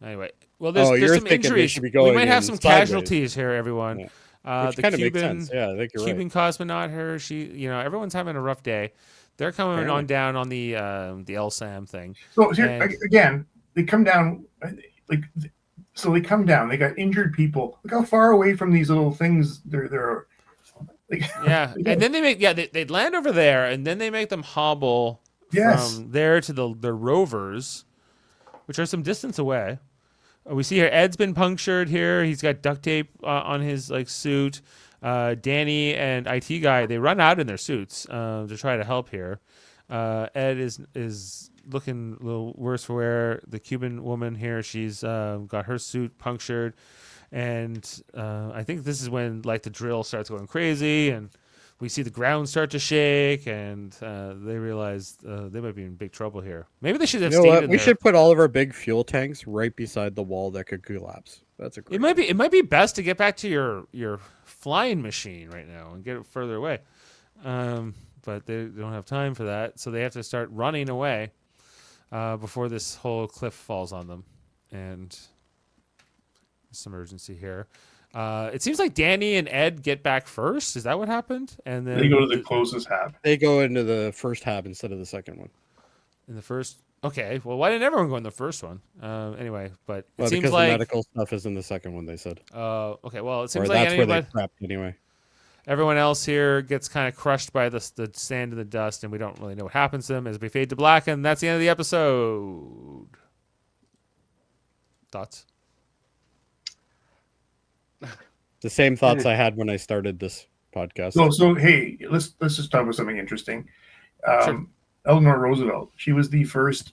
Anyway, well, there's you're some thinking they injuries. should be We going might have in some sideways. casualties here, everyone. Yeah. Which The kind of makes Cuban, sense. Yeah, I think you're right. Cuban cosmonaut here. Everyone's having a rough day. They're coming Apparently. on down on the LSAM thing. so here, And- again, they come down like. So they come down. They got injured people. Look how far away from these little things they're like. Yeah, Yeah. and then they land over there, and then they make them hobble Yes. from there to the rovers, which are some distance away. We see here Ed's been punctured here. He's got duct tape on his suit. Danny and IT guy, they run out in their suits to try to help here. Ed is looking a little worse for wear. The Cuban woman here, she's got her suit punctured, and I think this is when the drill starts going crazy, and we see the ground start to shake, and they realize they might be in big trouble here. Maybe they should have You know stayed what? in We there. should put all of our big fuel tanks right beside the wall that could collapse. That's a great. It might be best to get back to your flying machine right now and get it further away. But they don't have time for that, so they have to start running away before this whole cliff falls on them. And some urgency here. It seems like Danny and Ed get back first. Is that what happened? And then They go to the closest hab. They go into the first hab instead of the second one. in the first. Okay, well, why didn't everyone go in the first one? Anyway, but it Well, seems because the like medical stuff is in the second one. They said, okay. Well, it or seems like that's where they anybody, prepped anyway. everyone else here gets kind of crushed by the sand and the dust, and we don't really know what happens to them as we fade to black, and that's the end of the episode. Thoughts? The same thoughts I had when I started this podcast. So hey, let's just talk about something interesting. Sure. Eleanor Roosevelt. She was the first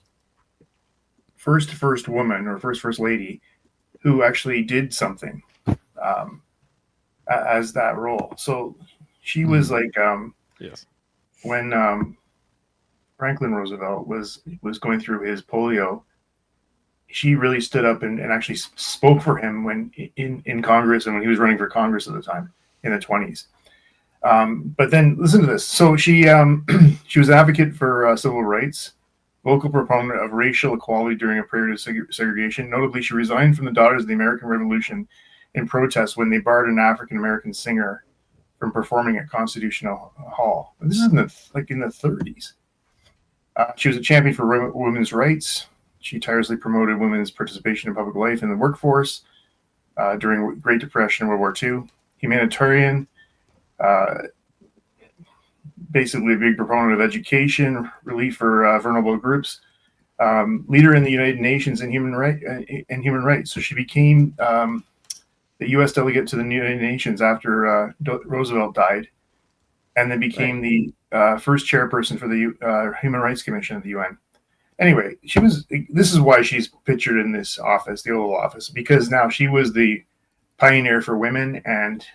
woman or first lady who actually did something as that role. So she was like Yes. when Franklin Roosevelt was going through his polio. She really stood up and actually spoke for him when in Congress and when he was running for Congress at the time in the 1920s. But then listen to this. So she she was an advocate for civil rights, vocal proponent of racial equality during a period of segregation. Notably, she resigned from the Daughters of the American Revolution in protest when they barred an African American singer from performing at Constitutional Hall. And this is in the 30s. She was a champion for women's rights. She tirelessly promoted women's participation in public life and the workforce during the Great Depression and World War II. Humanitarian, basically a big proponent of education, relief for vulnerable groups, leader in the United Nations in human rights. So she became the U.S. delegate to the United Nations after Roosevelt died, and then became the first chairperson for the Human Rights Commission of the UN. Anyway, this is why she's pictured in this office, the Oval Office, because now she was the pioneer for women and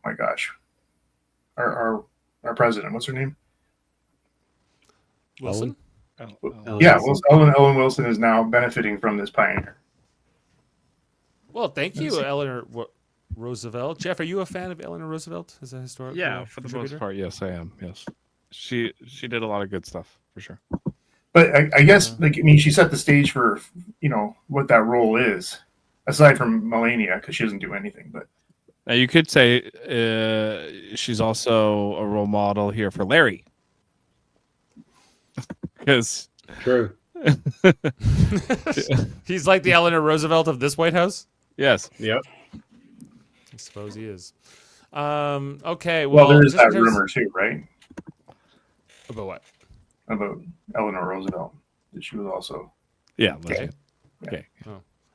my gosh, our president, what's her name? Wilson? Yeah, well, Ellen Wilson is now benefiting from this pioneer. Well, thank you, Eleanor Roosevelt. Jeff, are you a fan of Eleanor Roosevelt as a historical? Yeah, for the most contributor? part, yes, I am. Yes, she did a lot of good stuff for sure. But I guess, she set the stage for, what that role is, aside from Melania, because she doesn't do anything. But Now you could say she's also a role model here for Larry, because True. He's like the Eleanor Roosevelt of this White House. yes, Yep. I suppose he is. Okay. Well, there is just that in terms- rumor too, right? About what? About Eleanor Roosevelt. That she was also. yeah, Okay. okay.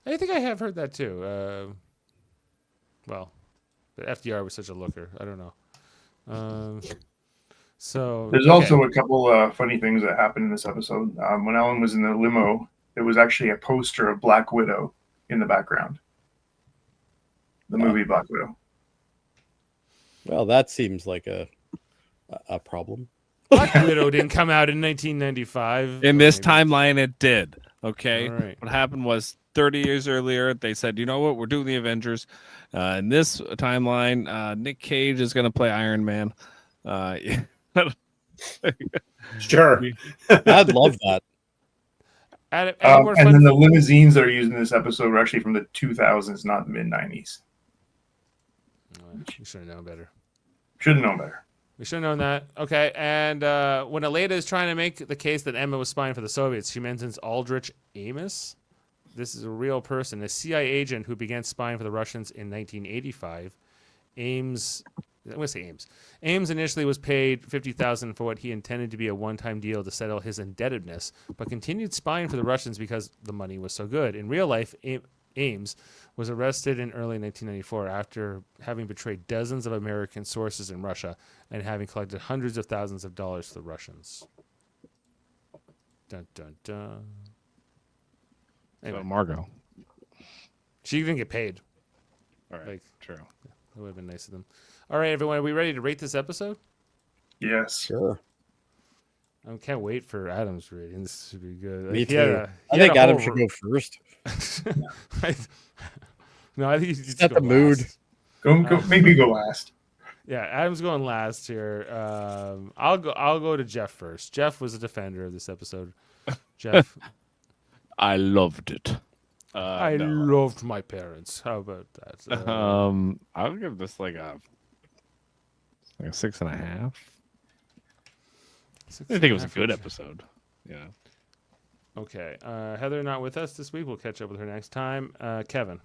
I think I have heard that too. Well, but FDR was such a looker. I don't know. So There's okay. also a couple funny things that happened in this episode. When Ellen was in the limo, there was actually a poster of Black Widow in the background. The movie Black Widow. Well, that seems like a problem. Black Widow didn't come out in 1995. In or this maybe- timeline, it did. Okay. All right. What happened was 30 years earlier, they said, you know what, we're doing the Avengers. In this timeline, Nick Cage is going to play Iron Man. Sure. I'd love that. Add more And fun- then the limousines that are used in this episode were actually from the 2000s, not the mid 90s. We should have known better. Should have known better. We should have known that. Okay, and when Aleda is trying to make the case that Emma was spying for the Soviets, she mentions Aldrich Amos. This is a real person, a CIA agent who began spying for the Russians in 1985. Ames initially was paid $50,000 for what he intended to be a one-time deal to settle his indebtedness, but continued spying for the Russians because the money was so good. In real life, Ames was arrested in early 1994 after having betrayed dozens of American sources in Russia and having collected hundreds of thousands of dollars for the Russians. Dun, dun, dun. Anyway, Margot. she didn't get paid. All right. Like, True. that would have been nice of them. All right, everyone, are we ready to rate this episode? Yes. Sure. I can't wait for Adam's rating. This should be good. Me He too. had a- I he had think a Adam whole should go first. No, I think he should Set go the mood. last. Go. Maybe go last. Yeah, Adam's going last here. I'll go to Jeff first. Jeff was a defender of this episode. Jeff, I loved it. I No. loved my parents. How about that? I'll give this like a 6.5. I think it was a good episode. Yeah. Okay. Heather not with us this week. We'll catch up with her next time. Kevin.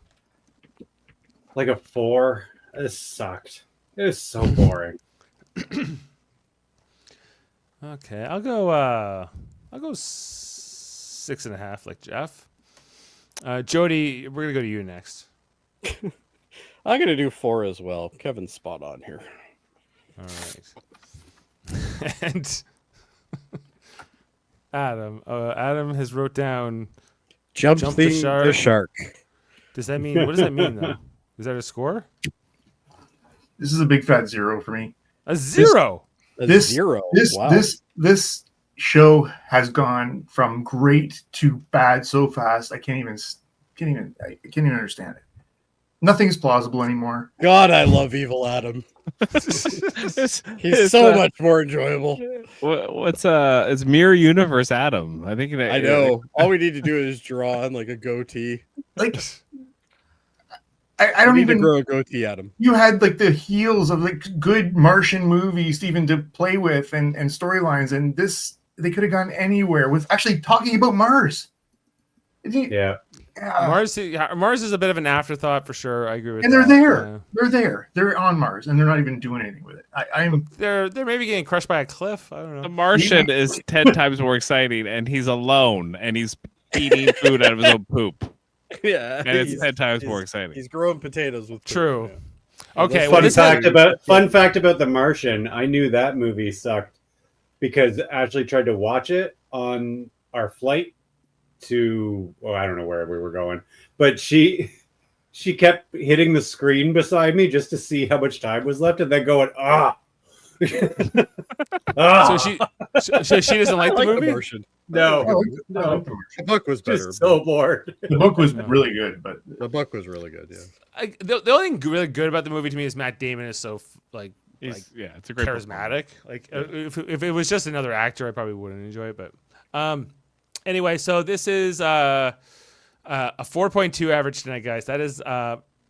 Like a 4. This sucked. It was so boring. Okay, I'll go 6.5 like Jeff. Jody, we're gonna go to you next. I'm gonna do 4 as well. Kevin's spot on here. All right. And Adam. Adam has wrote down. Jump the the shark. shark. Does that mean? What does that mean though? Is that a score? This is a big fat 0 for me. A 0. A This- 0. This Wow. this show has gone from great to bad so fast. I can't even understand it. Nothing's plausible anymore. God, I love Evil Adam. He's so much more enjoyable. It's Mirror Universe Adam. I think. I know. All we need to do is draw on like a goatee. Like, I don't We need to even. grow a goatee, Adam. You had like the heels of like good Martian movies even to play with and storylines, and this they could have gone anywhere with actually talking about Mars. Yeah. Mars is a bit of an afterthought for sure. I agree with And that. they're there. They're there. They're on Mars, and they're not even doing anything with it. I'm They're maybe getting crushed by a cliff. I don't The know. Martian is 10 times more exciting, and he's alone, and he's eating food out of his own poop, Yeah. and it's 10 times more exciting. He's growing potatoes with food, True. yeah. Okay. Fun this fact about The Martian. I knew that movie sucked because Ashley tried to watch it on our flight to I don't know where we were going, but she kept hitting the screen beside me just to see how much time was left, and then going ah. So she doesn't like I the like movie. The Martian. no, no. The book was better. just so bored. The book was really good, but The book was really good. Yeah. The only thing really good about the movie to me is Matt Damon is so It's a great charismatic. Like if it was just another actor, I probably wouldn't enjoy it. But anyway, so this is a 4.2 average tonight, guys. That is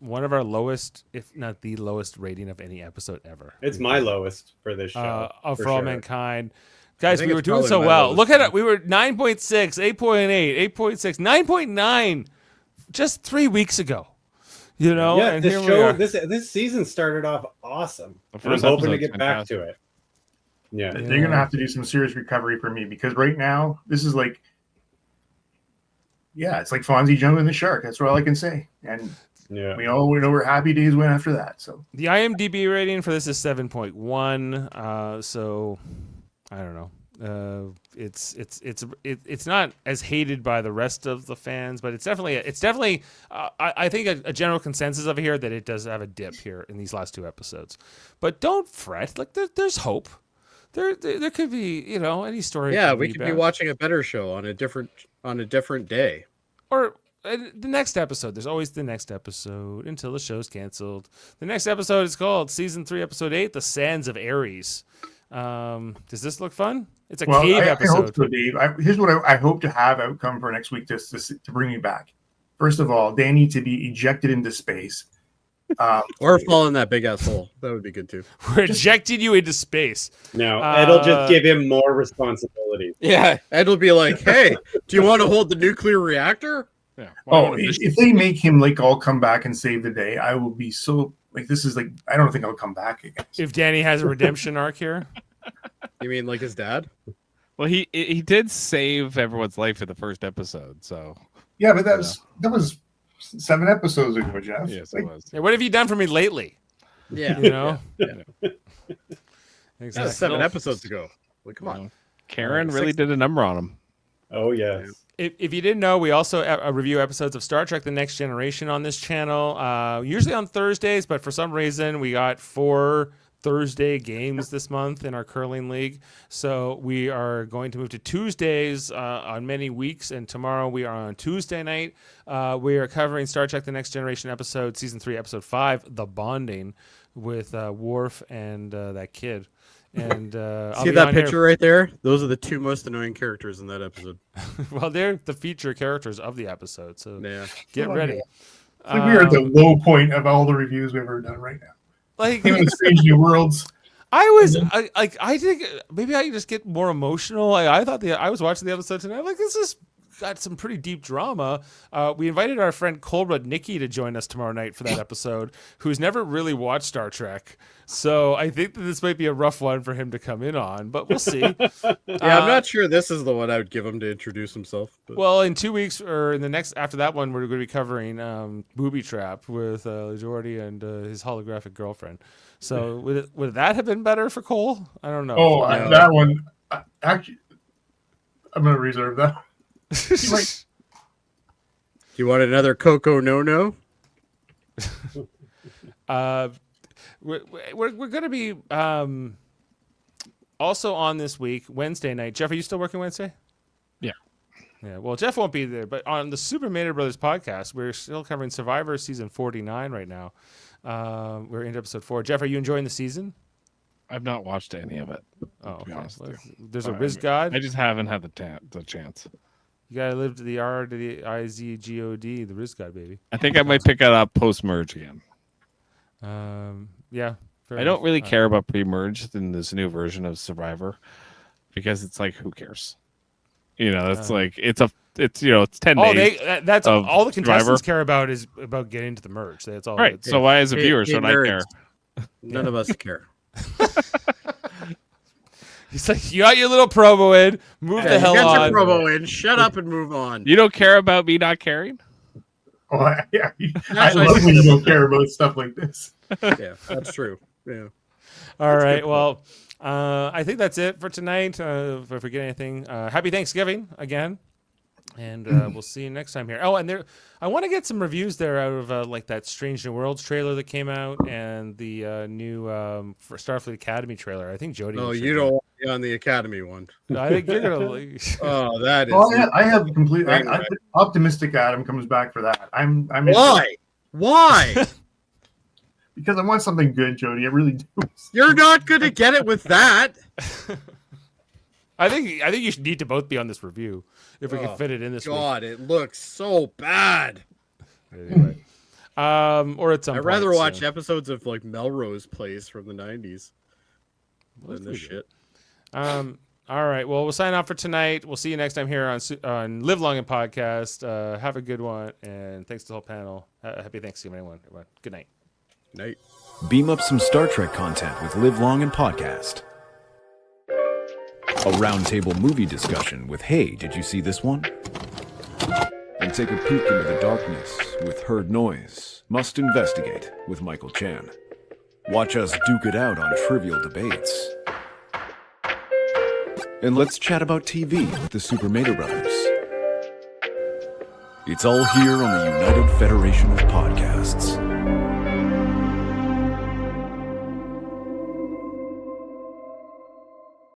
one of our lowest, if not the lowest rating of any episode ever. It's my lowest for this show. For All sure. Mankind. Guys, think we were it's doing probably so my well. lowest Look at too. it. We were 9.6, 8.8, 8.6, 9.9 just 3 weeks ago. You know, Yeah, and this here we show, are. this season started off awesome. The And I'm first hoping to episode's get back fantastic. to it. Yeah. They're gonna have to do some serious recovery for me because right now this is like, yeah, it's like Fonzie jumping the shark. That's all I can say. And Yeah. we know where happy days went after that. So The IMDb rating for this is 7.1. So I don't know. It's not as hated by the rest of the fans, but it's definitely I think a general consensus over here that it does have a dip here in these last 2 episodes. But don't fret. Like there's hope. There could be, you know, any story. Yeah, we could be watching a better show on a different day. Or the next episode. There's always the next episode until the show's canceled. The next episode is called Season 3, Episode 8, The Sands of Ares. Does this look fun? It's a cave I episode. hope so, Dave. Here's what I hope to have outcome for next week to bring me back. First of all, Danny to be ejected into space. Or fall in that big ass hole. That would be good too. We're ejecting you into space. No, it'll just give him more responsibility. Yeah, Ed will be like, "Hey, do you want to hold the nuclear reactor?" Yeah. Oh, if they make him like all come back and save the day, I will be so like this is like I don't think I'll come back again. If Danny has a redemption arc here. You mean like his dad? Well, he did save everyone's life in the first episode, so Yeah, but that was 7 episodes ago, Jeff. yes, Like, it was. Hey, what have you done for me lately? Yeah, You know? That's Exactly. 7 episodes ago. Well, come on. Karen really did a number on him. Oh, yes. If you didn't know, we also review episodes of Star Trek The Next Generation on this channel, usually on Thursdays, but for some reason we got 4 Thursday games this month in our curling league. So we are going to move to Tuesdays on many weeks, and tomorrow we are on Tuesday night. We are covering Star Trek The Next Generation episode, Season 3, Episode 5, The Bonding, with Worf and that kid. And I'll See be that on here- picture right there? Those are the 2 most annoying characters in that episode. Well, they're the feature characters of the episode, so Yeah. get Oh, ready. yeah. It's like we're at the low point of all the reviews we've ever done right now. Like Even Strange New Worlds. I think maybe I just get more emotional. I thought I was watching the episode tonight. I'm like, this is got some pretty deep drama. We invited our friend Colrud Nikki to join us tomorrow night for that episode, who's never really watched Star Trek. So I think that this might be a rough one for him to come in on, but we'll see. Yeah, I'm not sure this is the one I would give him to introduce himself. But... Well, in 2 weeks or in the next after that one, we're going to be covering Booby Trap with Jody and his holographic girlfriend. So would that have been better for Cole? I don't know. Oh, that one. Actually, I'm going to reserve that. Do you want another Coco No? We're going to be also on this week, Wednesday night. Jeff, are you still working Wednesday? Yeah. Yeah. Well, Jeff won't be there, but on the Super Mario Brothers podcast, we're still covering Survivor season 49 right now. We're into episode 4. Jeff, are you enjoying the season? I've not watched any of it. Oh, To be okay. honest with There's a I Riz mean, God. I just haven't had the chance. You gotta live to the R to the IZGOD, the Riz God, baby. I think I might pick it up post merge again. Yeah. fair I don't enough. really care about pre-merge in this new version of Survivor because it's like, who cares? You know, it's like it's 10 Oh, days. that's of all the contestants Survivor. care about is about getting to the merge. That's all. Right. it's- So why, as a Hey, viewer, hey, should I care? nerds. None of us care. He's like, you got your little promo in. Move the You hell got on. your promo in. Shut up and move on. You don't care about me not caring? Oh, yeah. I love when you don't care about stuff like this. Yeah, that's true. Yeah. All right. Well, I think that's it for tonight. If I forget anything, happy Thanksgiving again. And we'll see you next time here. Oh, and I want to get some reviews there out of like that Strange New Worlds trailer that came out and the new for Starfleet Academy trailer. I think Jody. No, should you do- don't want to be on the Academy one. I think you're gonna. Like, Oh, that is. Well, I have complete. Right. I optimistic. Adam comes back for that. I'm. Why? Why? Because I want something good, Jody. I really do. You're not going to get it with that. I think you should need to both be on this review if we can Oh, fit it in this week. God, it looks so bad. Anyway. Or at some I'd point rather watch soon. episodes of like Melrose Place from the 90s Let's than this do shit. All right. Well, we'll sign off for tonight. We'll see you next time here on Live Long and Podcast. Have a good one, and thanks to the whole panel. Happy Thanksgiving, everyone. Good night. Night. Beam up some Star Trek content with Live Long and Podcast. A roundtable movie discussion with Hey, did you see this one? And take a peek into the darkness with Heard Noise, Must Investigate with Michael Chan. Watch us duke it out on trivial debates. And let's chat about TV with the Super Mater Brothers. It's all here on the United Federation of Podcasts.